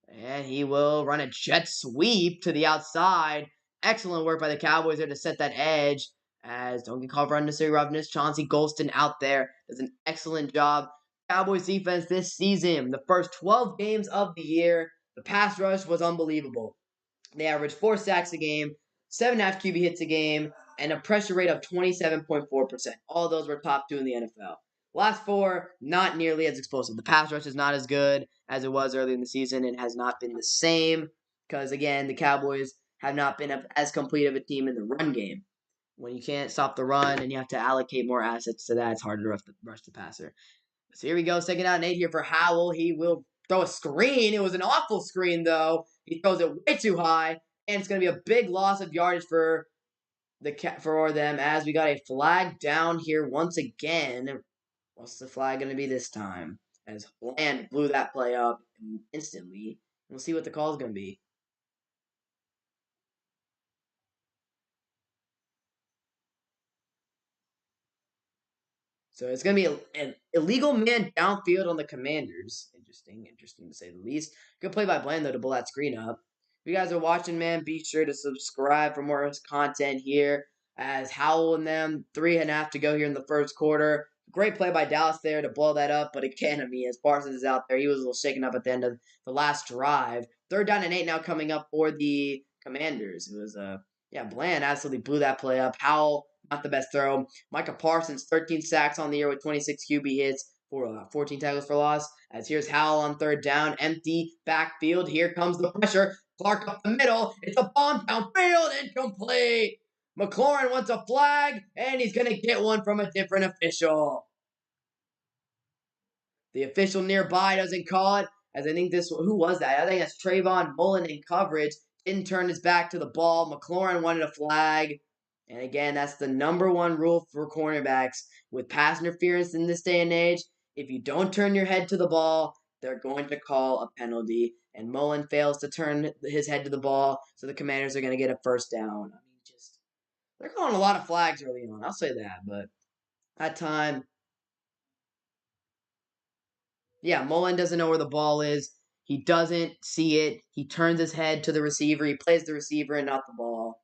And he will run a jet sweep to the outside. Excellent work by the Cowboys there to set that edge. As don't get called for unnecessary roughness. Chauncey Golston out there does an excellent job. Cowboys defense this season, the first 12 games of the year, the pass rush was unbelievable. They averaged 4 sacks a game, 7.5 QB hits a game, and a pressure rate of 27.4%. All those were top 2 in the NFL. Last 4, not nearly as explosive. The pass rush is not as good as it was early in the season and has not been the same because, again, the Cowboys have not been as complete of a team in the run game. When you can't stop the run and you have to allocate more assets to that, it's harder to rush the passer. So here we go, 2nd down and 8 here for Howell. He will throw a screen. It was an awful screen, though. He throws it way too high, and it's going to be a big loss of yardage for them as we got a flag down here once again. What's the flag going to be this time? As Bland blew that play up instantly. We'll see what the call is going to be. So it's going to be an illegal man downfield on the Commanders. Interesting to say the least. Good play by Bland, though, to pull that screen up. If you guys are watching, man, be sure to subscribe for more content here. As Howell and them, 3.5 to go here in the first quarter. Great play by Dallas there to blow that up. But again, I mean, as Parsons is out there, he was a little shaken up at the end of the last drive. 3rd down and 8 now coming up for the Commanders. It was, Bland absolutely blew that play up. Howell, not the best throw. Micah Parsons, 13 sacks on the year with 26 QB hits for 14 tackles for loss. As here's Howell on 3rd down, empty backfield. Here comes the pressure. Clark up the middle. It's a bomb downfield, incomplete. McLaurin wants a flag, and he's going to get one from a different official. The official nearby doesn't call it, as I think who was that? I think that's Trayvon Mullen in coverage. Didn't turn his back to the ball. McLaurin wanted a flag. And again, that's the number 1 rule for cornerbacks with pass interference in this day and age. If you don't turn your head to the ball, they're going to call a penalty. And Mullen fails to turn his head to the ball, so the Commanders are going to get a 1st down. I mean, they're calling a lot of flags early on. I'll say that, but that time, Mullen doesn't know where the ball is. He doesn't see it. He turns his head to the receiver. He plays the receiver and not the ball.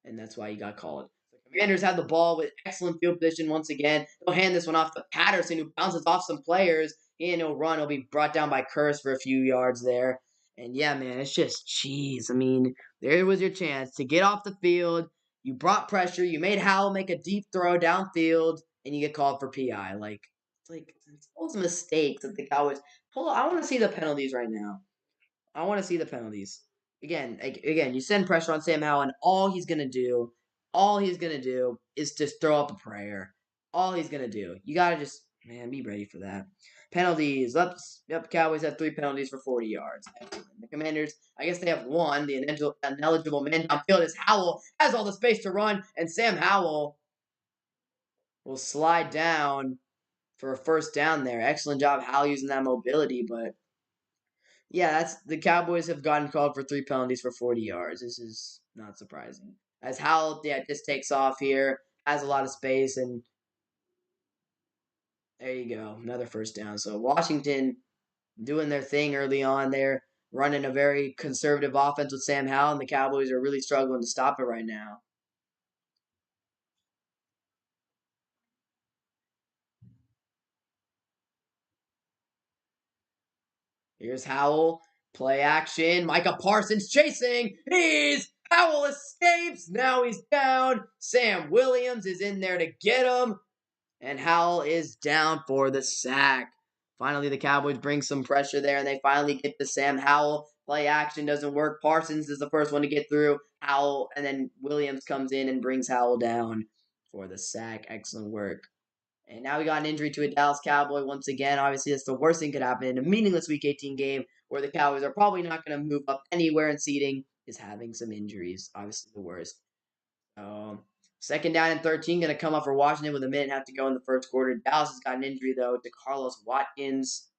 And that's why he got called. The Commanders have the ball with excellent field position once again. They'll hand this one off to Patterson, who bounces off some players. And he'll run. He'll be brought down by Curse for a few yards there. And yeah, man, it's just, jeez. I mean, there was your chance to get off the field. You brought pressure. You made Howell make a deep throw downfield, and you get called for PI. It's those mistakes that the Cowboys pull. I want to see the penalties right now. I want to see the penalties. Again, you send pressure on Sam Howell, and all he's gonna do is just throw up a prayer. All he's gonna do. You gotta just, man, be ready for that. Penalties. Yep, Cowboys have 3 penalties for 40 yards. The Commanders, I guess they have 1. The ineligible man downfield is Howell. Has all the space to run, and Sam Howell will slide down for a 1st down there. Excellent job, Howell, using that mobility, but yeah, that's the Cowboys have gotten called for 3 penalties for 40 yards. This is not surprising. As Howell, just takes off here, has a lot of space, and there you go, another 1st down. So Washington doing their thing early on there, running a very conservative offense with Sam Howell, and the Cowboys are really struggling to stop it right now. Here's Howell. Play action. Micah Parsons chasing. Howell escapes. Now he's down. Sam Williams is in there to get him. And Howell is down for the sack. Finally, the Cowboys bring some pressure there, and they finally get to Sam Howell. Play action doesn't work. Parsons is the first one to get through. Howell, and then Williams comes in and brings Howell down for the sack. Excellent work. And now we got an injury to a Dallas Cowboy once again. Obviously, that's the worst thing could happen in a meaningless Week 18 game where the Cowboys are probably not going to move up anywhere in seeding, is having some injuries. Obviously, the worst. 2nd down and 13 going to come up for Washington with a minute and a half to go in the first quarter. Dallas has got an injury, though, to Carlos Watkins.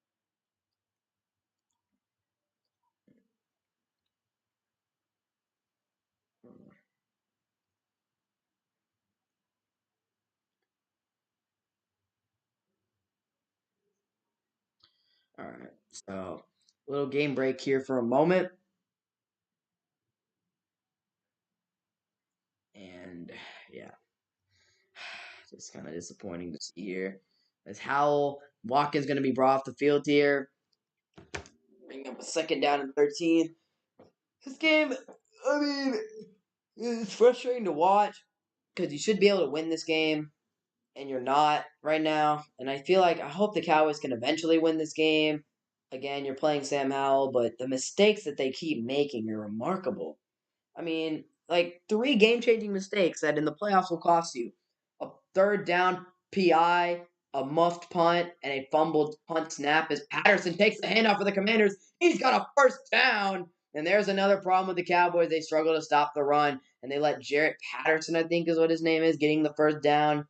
All right, so little game break here for a moment. And, yeah, just kind of disappointing to see here. As Howell, Watkins going to be brought off the field here. Bring up a 2nd down and 13. This game, I mean, It's frustrating to watch because you should be able to win this game, and you're not right now. And I hope the Cowboys can eventually win this game. Again, you're playing Sam Howell, but the mistakes that they keep making are remarkable. I mean, like 3 game-changing mistakes that in the playoffs will cost you a third down PI, a muffed punt, and a fumbled punt snap as Patterson takes the handoff for the Commanders. He's got a first down. And there's another problem with the Cowboys. They struggle to stop the run, and they let Jarrett Patterson, I think is what his name is, getting the first down.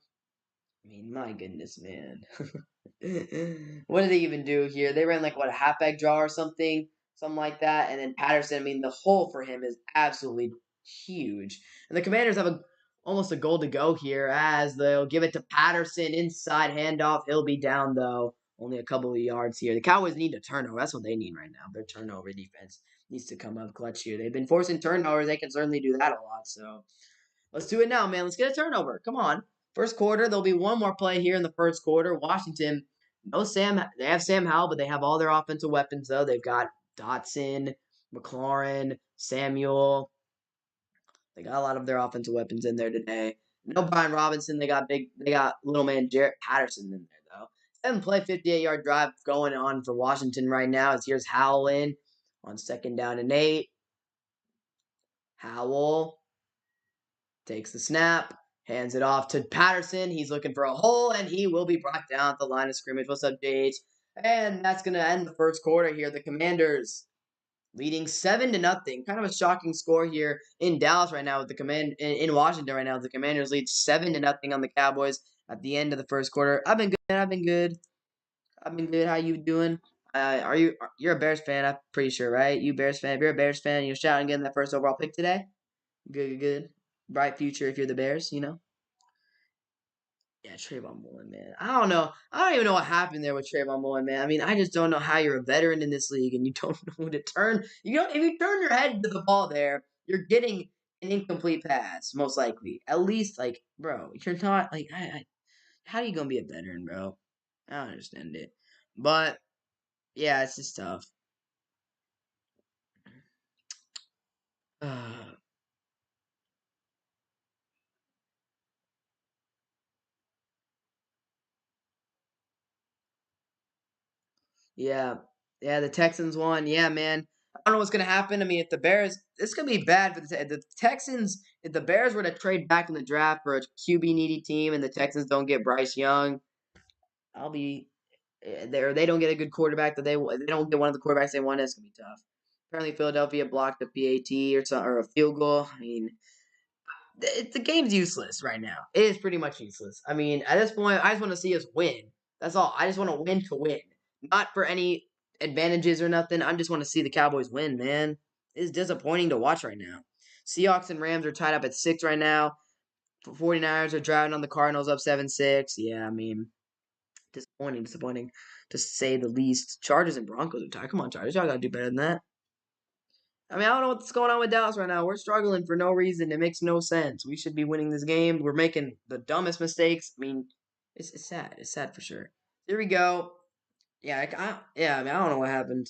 I mean, my goodness, man. What did they even do here? They ran like what, a halfback draw or something like that. And then Patterson, I mean, the hole for him is absolutely huge. And the Commanders have almost a goal to go here as they'll give it to Patterson inside handoff. He'll be down though, only a couple of yards here. The Cowboys need a turnover. That's what they need right now. Their turnover defense needs to come up clutch here. They've been forcing turnovers. They can certainly do that a lot. So let's do it now, man. Let's get a turnover. Come on. First quarter, there'll be one more play here in the first quarter. Washington, no Sam. They have Sam Howell, but they have all their offensive weapons though. They've got Dotson, McLaurin, Samuel. They got a lot of their offensive weapons in there today. No Brian Robinson. They got little man Jarrett Patterson in there though. 7 play, 58-yard drive going on for Washington right now. As here's Howell in on 2nd down and 8. Howell takes the snap, hands it off to Patterson. He's looking for a hole, and he will be brought down at the line of scrimmage. What's up, JH? And that's going to end the first quarter here. The Commanders leading 7-0. Kind of a shocking score here in Dallas right now with in Washington right now. The Commanders lead 7-0 on the Cowboys at the end of the first quarter. I've been good. How you doing? You're a Bears fan? I'm pretty sure, right? You Bears fan? If you're a Bears fan, you're shouting getting that first overall pick today. Good. Bright future if you're the Bears, you know. Yeah, Trayvon Mullen, man. I don't know. I don't even know what happened there with Trayvon Mullen, man. I mean, I just don't know how you're a veteran in this league and you don't know who to turn. You know, if you turn your head to the ball there, you're getting an incomplete pass, most likely. At least, like, bro, you're not like, how are you gonna be a veteran, bro? I don't understand it. But yeah, it's just tough. Yeah. Yeah, the Texans won. Yeah, man. I don't know what's going to happen. I mean, if the Bears, this could be bad for the Texans. If the Bears were to trade back in the draft for a QB needy team and the Texans don't get Bryce Young, I'll be there. They don't get a good quarterback they don't get one of the quarterbacks they want. It's going to be tough. Apparently, Philadelphia blocked a PAT or a field goal. I mean, the game's useless right now. It is pretty much useless. I mean, at this point, I just want to see us win. That's all. I just want to win to win, not for any advantages or nothing. I just want to see the Cowboys win, man. It's disappointing to watch right now. Seahawks and Rams are tied up at 6 right now. 49ers are driving on the Cardinals up 7-6. Yeah, I mean, disappointing to say the least. Chargers and Broncos are tied. Come on, Chargers. Y'all got to do better than that. I mean, I don't know what's going on with Dallas right now. We're struggling for no reason. It makes no sense. We should be winning this game. We're making the dumbest mistakes. I mean, it's sad. It's sad for sure. Here we go. Yeah, I mean, I don't know what happened.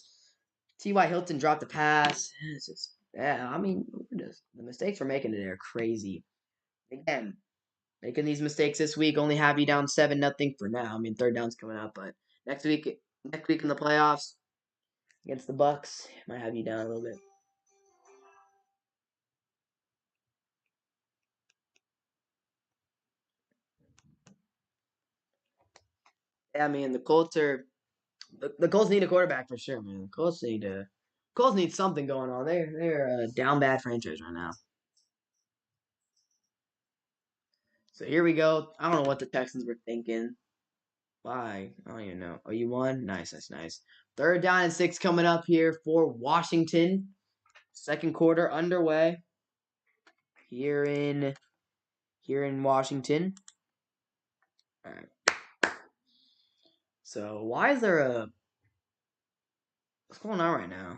T.Y. Hilton dropped the pass. It's just, yeah, I mean, the mistakes we're making today are crazy. Again, making these mistakes this week only have you down 7-0 for now. I mean, third down's coming up, but next week in the playoffs against the Bucks, might have you down a little bit. Yeah, I mean, the Colts need a quarterback for sure, man. Colts need something going on. They're a down bad franchise right now. So here we go. I don't know what the Texans were thinking. Why? I don't even know. Oh, you won? Nice, that's nice. 3rd down and 6 coming up here for Washington. Second quarter underway here in Washington. All right. So why is there what's going on right now?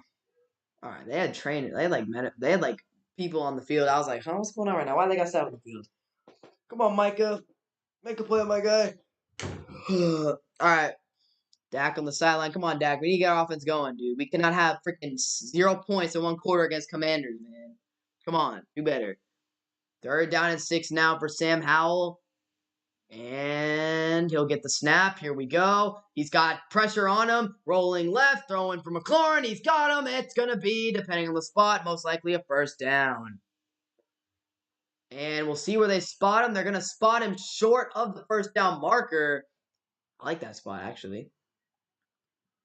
All right, they had trainers. They had like people on the field. I was like, huh, what's going on right now? Why they got set on the field? Come on, Micah. Make a play, my guy. All right. Dak on the sideline. Come on, Dak. We need to get our offense going, dude. We cannot have freaking 0 points in one quarter against Commanders, man. Come on. Do better. 3rd down and 6 now for Sam Howell. And he'll get the snap. Here we go. He's got pressure on him. Rolling left, throwing for McLaurin. He's got him. It's going to be, depending on the spot, most likely a 1st down. And we'll see where they spot him. They're going to spot him short of the 1st down marker. I like that spot, actually.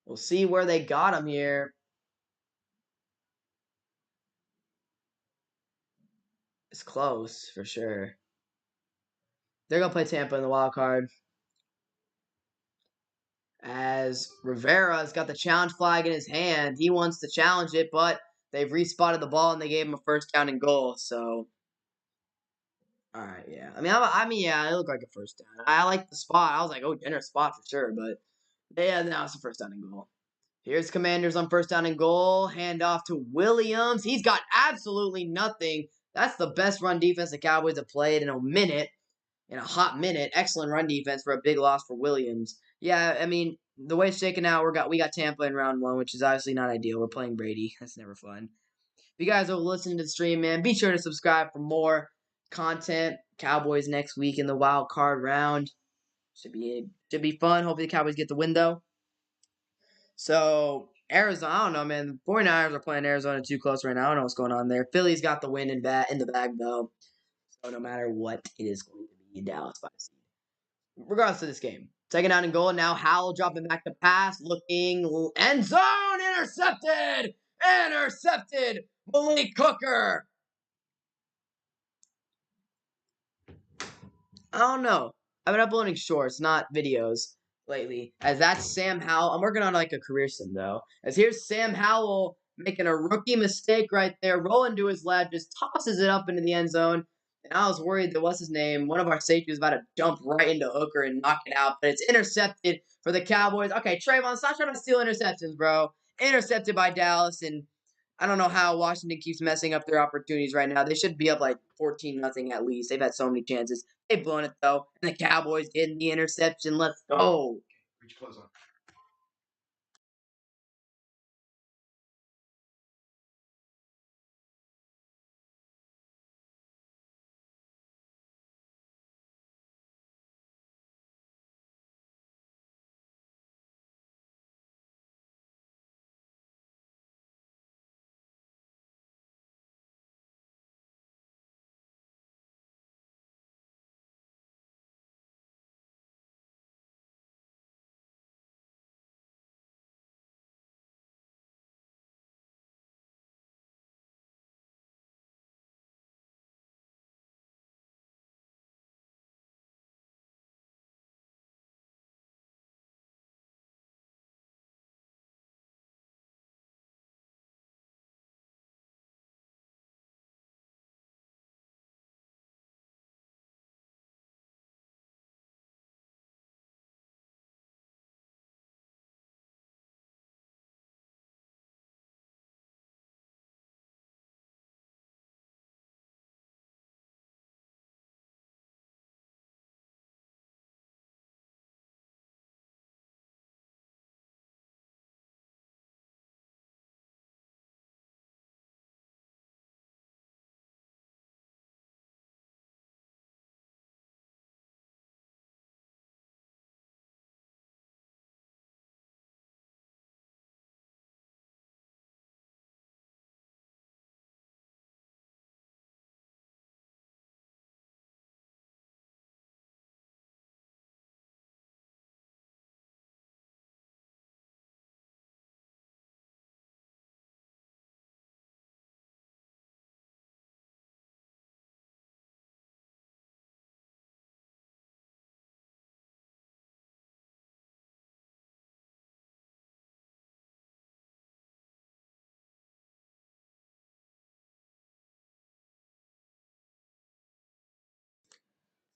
We'll see where they got him here. It's close, for sure. They're going to play Tampa in the wild card. As Rivera's got the challenge flag in his hand. He wants to challenge it, but they've respotted the ball and they gave him a 1st down and goal. So, all right, yeah. I mean, yeah, it looked like a 1st down. I like the spot. I was like, oh, generous spot for sure. But yeah, now it's a 1st down and goal. Here's Commanders on 1st down and goal. Hand off to Williams. He's got absolutely nothing. That's the best run defense the Cowboys have played in a minute. In a hot minute. Excellent run defense for a big loss for Williams. Yeah, I mean, the way it's shaken out, we got Tampa in round 1, which is obviously not ideal. We're playing Brady. That's never fun. If you guys are listening to the stream, man, be sure to subscribe for more content. Cowboys next week in the wild card round. Should be fun. Hopefully the Cowboys get the win, though. So, Arizona, I don't know, man. The 49ers are playing Arizona too close right now. I don't know what's going on there. Philly's got the win in the bag, though. So, no matter what, it is going to be Dallas by the seed. Regardless of this game. 2nd down and goal. Now Howell dropping back to pass. Looking. End zone. Intercepted. Intercepted. Malik Hooker. I don't know. I've been uploading shorts, not videos lately. As that's Sam Howell. I'm working on like a career sim though. As here's Sam Howell making a rookie mistake right there. Rolling to his left. Just tosses it up into the end zone. And I was worried that, what's his name? One of our safeties was about to jump right into Hooker and knock it out. But it's intercepted for the Cowboys. Okay, Trayvon, stop trying to steal interceptions, bro. Intercepted by Dallas. And I don't know how Washington keeps messing up their opportunities right now. They should be up like 14-0 at least. They've had so many chances. They've blown it, though. And the Cowboys getting the interception. Let's go. Reach close on.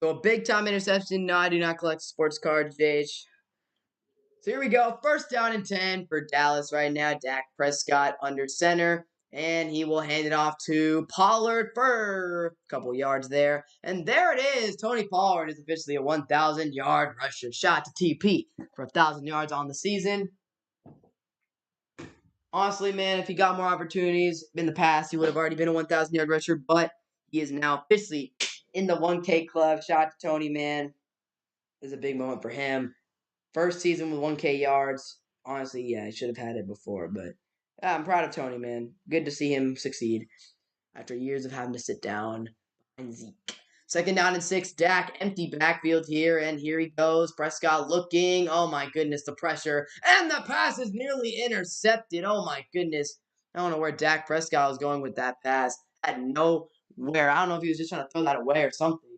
So a big-time interception. No, I do not collect sports cards, JH. So here we go. 1st down and 10 for Dallas right now. Dak Prescott under center. And he will hand it off to Pollard for a couple yards there. And there it is. Tony Pollard is officially a 1,000-yard rusher. Shot to TP for 1,000 yards on the season. Honestly, man, if he got more opportunities in the past, he would have already been a 1,000-yard rusher. But he is now officially in the 1K club. Shout out to Tony, man. This is a big moment for him. First season with 1K yards. Honestly, yeah, he should have had it before, but I'm proud of Tony, man. Good to see him succeed after years of having to sit down behind Zeke. Second down and 6, Dak, empty backfield here, and here he goes. Prescott looking. Oh, my goodness, the pressure. And the pass is nearly intercepted. Oh, my goodness. I don't know where Dak Prescott was going with that pass. Had nowhere. I don't know if he was just trying to throw that away or something.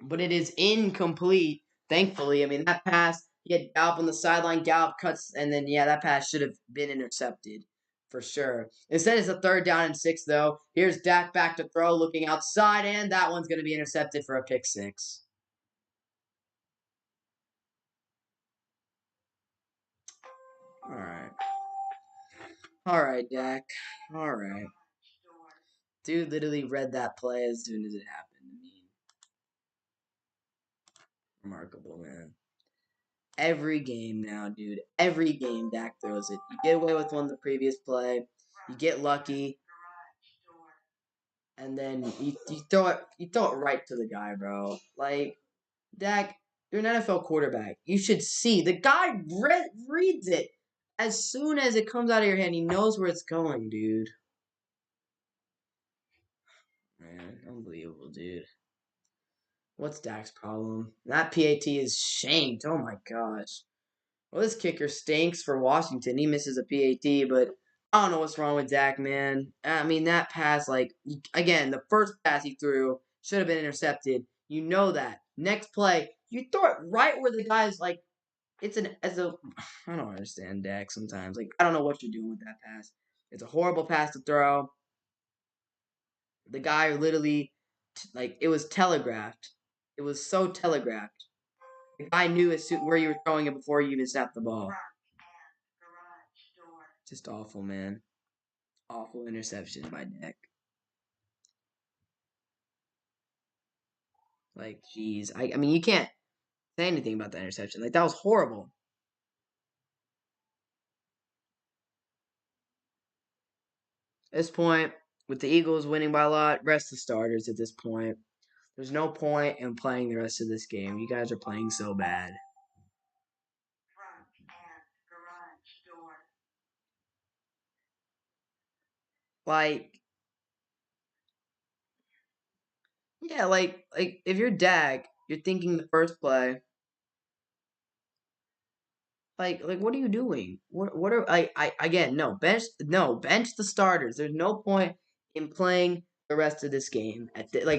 But it is incomplete, thankfully. I mean, that pass, he had Gallup on the sideline. Gallup cuts, and then, yeah, that pass should have been intercepted for sure. Instead, it's a third down and 6, though. Here's Dak back to throw, looking outside, and that one's going to be intercepted for a pick 6. All right. All right, Dak. All right. Dude literally read that play as soon as it happened. I mean, remarkable, man. Every game now, dude. Every game Dak throws it. You get away with one the previous play. You get lucky. And then you throw it right to the guy, bro. Like, Dak, you're an NFL quarterback. You should see. The guy reads it as soon as it comes out of your hand. He knows where it's going, dude. Man, unbelievable, dude. What's Dak's problem? That PAT is shanked. Oh my gosh. Well, this kicker stinks for Washington. He misses a PAT, but I don't know what's wrong with Dak, man. I mean, that pass, like, again, the first pass he threw should have been intercepted. You know that. Next play, you throw it right where the guy's, like, I don't understand Dak sometimes. Like, I don't know what you're doing with that pass. It's a horrible pass to throw. The guy literally, like, it was telegraphed. It was so telegraphed. The guy knew where you were throwing it before you even snapped the ball. Just awful, man. Awful interception by Dak. Like, jeez. I mean, you can't say anything about that interception. Like, that was horrible. At this point, with the Eagles winning by a lot, rest the starters at this point. There's no point in playing the rest of this game. You guys are playing so bad. Like, yeah, like if you're Dak, you're thinking the first play. Like what are you doing? What are I again, bench the starters. There's no point in playing the rest of this game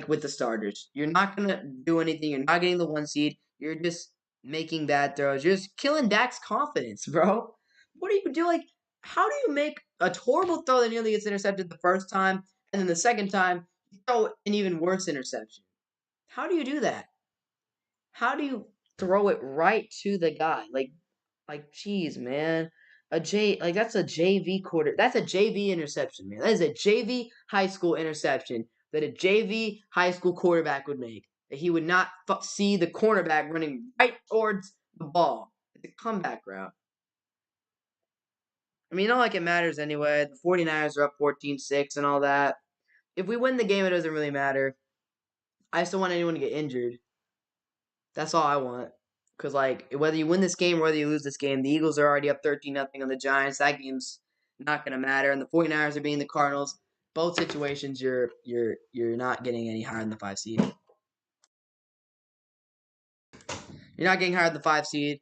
with the starters. You're not gonna do anything. You're not getting the 1 seed. You're just making bad throws. You're just killing Dak's confidence, bro. What do you do? Like, how do you make a horrible throw that nearly gets intercepted the first time, and then the second time you throw an even worse interception? How do you do that? How do you throw it right to the guy? Like, geez, man. That's a JV quarter. That's a JV interception, man. That is a JV high school interception that a JV high school quarterback would make. That he would not see the cornerback running right towards the ball. It's a comeback route. I mean, not like it matters anyway. The 49ers are up 14-6 and all that. If we win the game, it doesn't really matter. I just don't want anyone to get injured. That's all I want. Because, like, whether you win this game or whether you lose this game, the Eagles are already up 13-0 on the Giants. That game's not going to matter. And the 49ers are beating the Cardinals. Both situations, you're not getting any higher than the 5 seed. You're not getting higher than the 5 seed.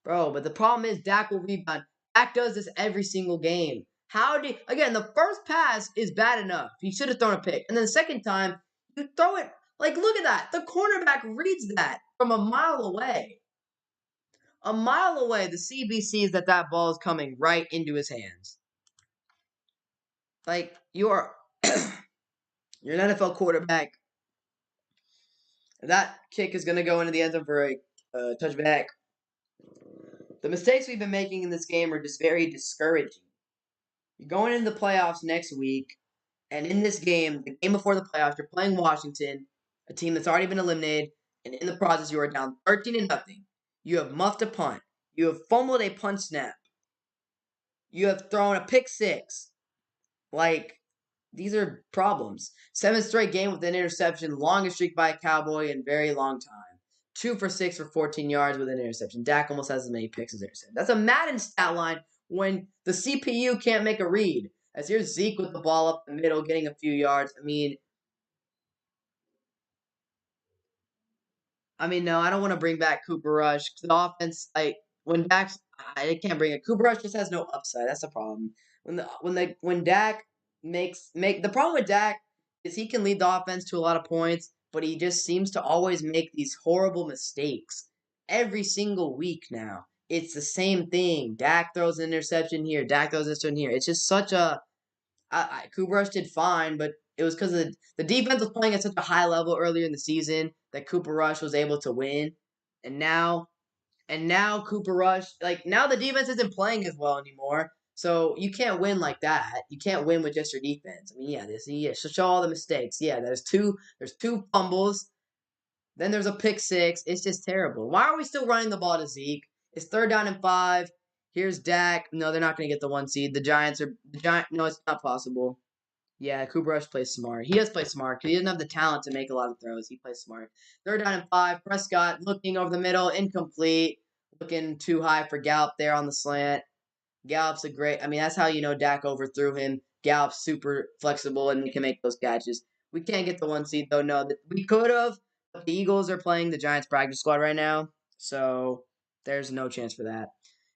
Bro, but the problem is Dak will rebound. Dak does this every single game. Again, the first pass is bad enough. He should have thrown a pick. And then the second time, you throw it. Like, look at that. The cornerback reads that from a mile away. A mile away, the CB sees that ball is coming right into his hands. Like, you're an NFL quarterback. That kick is going to go into the end zone for a touchback. The mistakes we've been making in this game are just very discouraging. You're going into the playoffs next week, and in this game, the game before the playoffs, you're playing Washington, a team that's already been eliminated, and in the process, you are down 13-0. You have muffed a punt. You have fumbled a punt snap. You have thrown a pick 6. Like, these are problems. 7th straight game with an interception, longest streak by a Cowboy in very long time. 2 for 6 for 14 yards with an interception. Dak almost has as many picks as interceptions. That's a Madden stat line when the CPU can't make a read. As here's Zeke with the ball up the middle, getting a few yards. No, I don't want to bring back Cooper Rush. The offense, like when Dak's, I can't bring it. Cooper Rush just has no upside. That's the problem. When Dak make the problem with Dak is he can lead the offense to a lot of points, but he just seems to always make these horrible mistakes every single week. Now it's the same thing. Dak throws an interception here. Dak throws an interception here. It's just such a Cooper Rush did fine, but it was because the defense was playing at such a high level earlier in the season that Cooper Rush was able to win. And now, Cooper Rush, like now the defense isn't playing as well anymore. So you can't win like that. You can't win with just your defense. So show all the mistakes. Yeah, there's two fumbles. Then there's a pick six. It's just terrible. Why are we still running the ball to Zeke? It's 3rd down and 5. Here's Dak. No, they're not going to get the 1 seed. No, it's not possible. Yeah, Cooper Rush plays smart. He does play smart because he doesn't have the talent to make a lot of throws. He plays smart. 3rd down and 5. Prescott looking over the middle, incomplete. Looking too high for Gallup there on the slant. Gallup's that's how you know Dak overthrew him. Gallup's super flexible and he can make those catches. We can't get the 1 seed though. No, we could have, but the Eagles are playing the Giants practice squad right now, so there's no chance for that.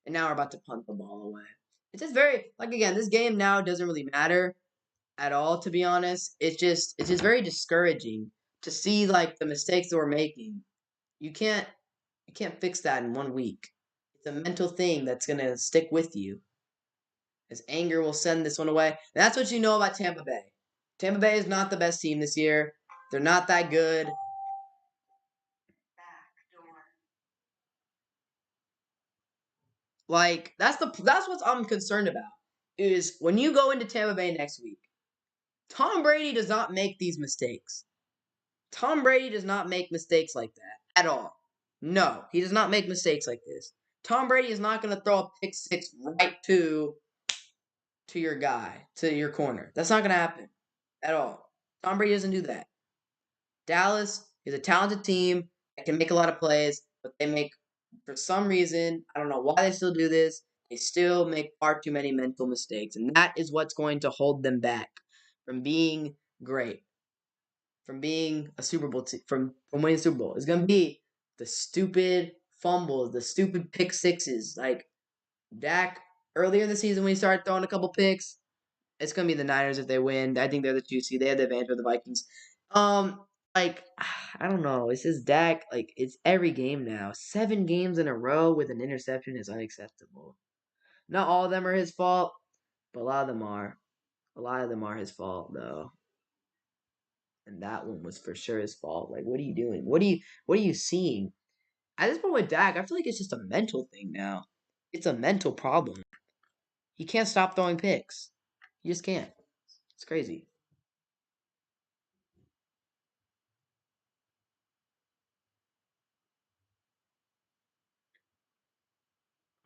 And now we're about to punt the ball away. It's just again, this game now doesn't really matter at all, to be honest. It's just very discouraging to see like the mistakes that we're making. You can't fix that in 1 week. It's a mental thing that's gonna stick with you. As anger will send this one away. And that's what you know about Tampa Bay. Tampa Bay is not the best team this year. They're not that good. Like that's what I'm concerned about. Is when you go into Tampa Bay next week, Tom Brady does not make these mistakes. Tom Brady does not make mistakes like that at all. No, he does not make mistakes like this. Tom Brady is not going to throw a pick six right to your guy, to your corner. That's not going to happen at all. Tom Brady doesn't do that. Dallas is a talented team that can make a lot of plays, but they make, for some reason, I don't know why they still do this, they still make far too many mental mistakes. And that is what's going to hold them back from being great, from being a Super Bowl team, from winning the Super Bowl. It's going to be the stupid fumbles, the stupid pick sixes. Like Dak, earlier in the season when he started throwing a couple picks, it's gonna be the Niners if they win. I think they're the 2 seed. They have the advantage of the Vikings. Like I don't know. It's just Dak. Like it's every game now. 7 games in a row with an interception is unacceptable. Not all of them are his fault, but a lot of them are. A lot of them are his fault though. And that one was for sure his fault. Like, what are you doing? What are you seeing? At this point with Dak, I feel like it's just a mental thing now. It's a mental problem. He can't stop throwing picks. He just can't. It's crazy.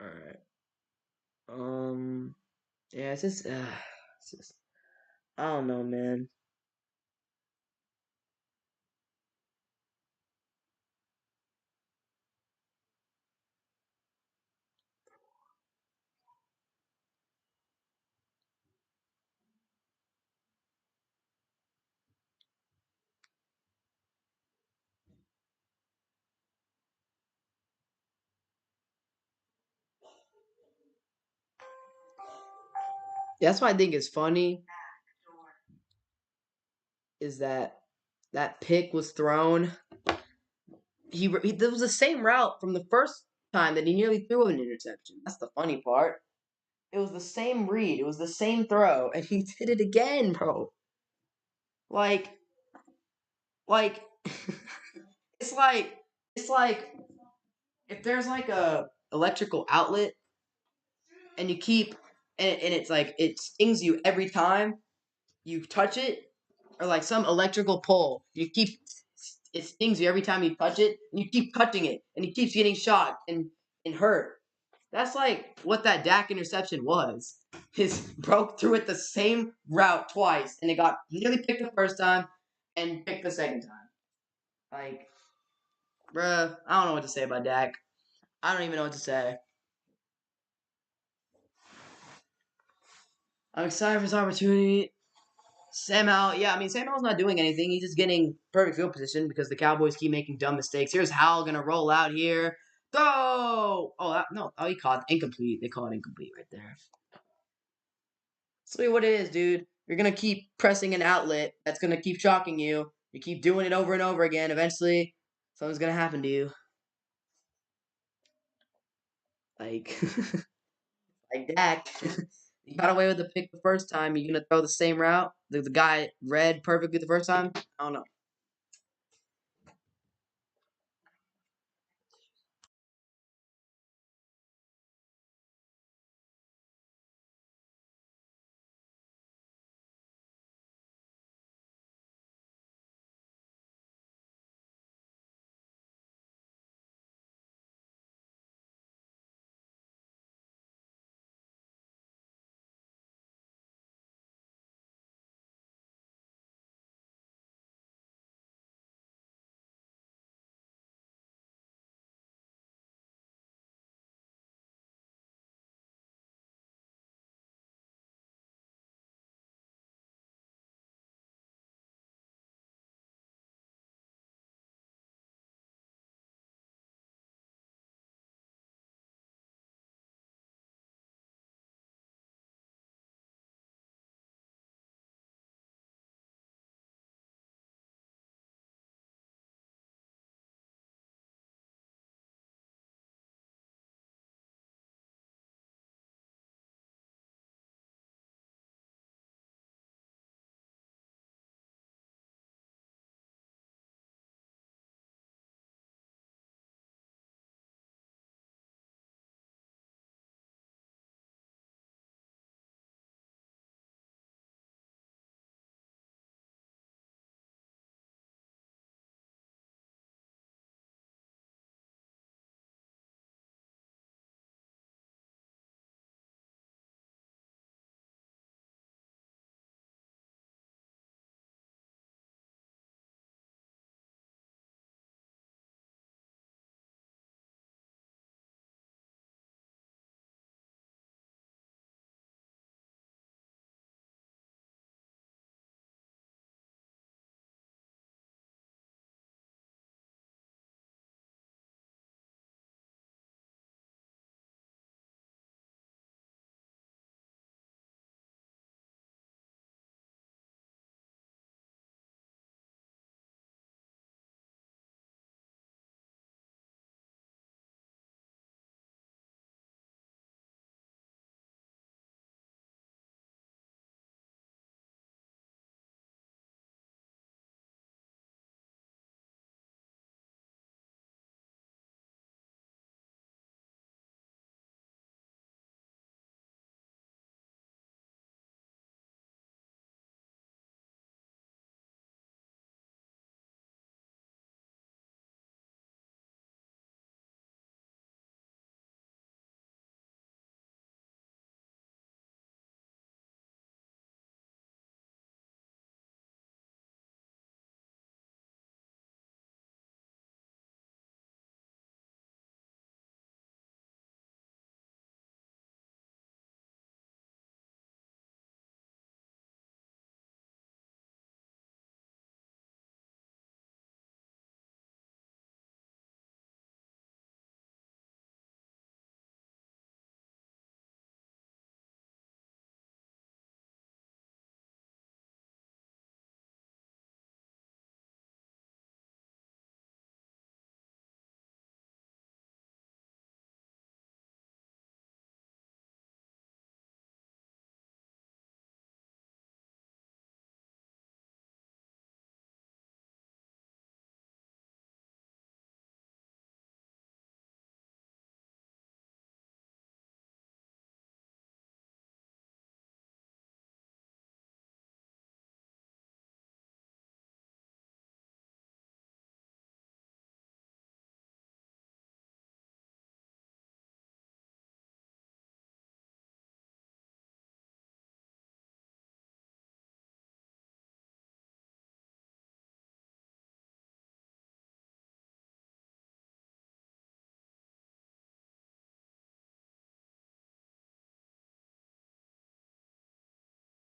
All right. Yeah, it's just, I don't know, man. That's what I think is funny is that pick was thrown. There was the same route from the first time that he nearly threw an interception. That's the funny part. It was the same read. It was the same throw, and he did it again, bro. Like, like, it's like, it's like if there's like a electrical outlet and you keep, and it's like it stings you every time you touch it, or like some electrical pole. It stings you every time you touch it, and you keep touching it, and it keeps getting shocked and hurt. That's like what that Dak interception was. His broke through it the same route twice, and it got nearly picked the first time and picked the second time. Like, bruh, I don't know what to say about Dak. I don't even know what to say. I'm excited for his opportunity. Sam Howell, yeah, I mean, Sam Howell's not doing anything. He's just getting perfect field position because the Cowboys keep making dumb mistakes. Here's Howell going to roll out here. Throw! Oh, no. Oh, he caught incomplete. They call it incomplete right there. So what it is, dude. You're going to keep pressing an outlet that's going to keep shocking you. You keep doing it over and over again. Eventually, something's going to happen to you. Like, like Dak. You got away with the pick the first time. You're going to throw the same route. The guy read perfectly the first time. I don't know.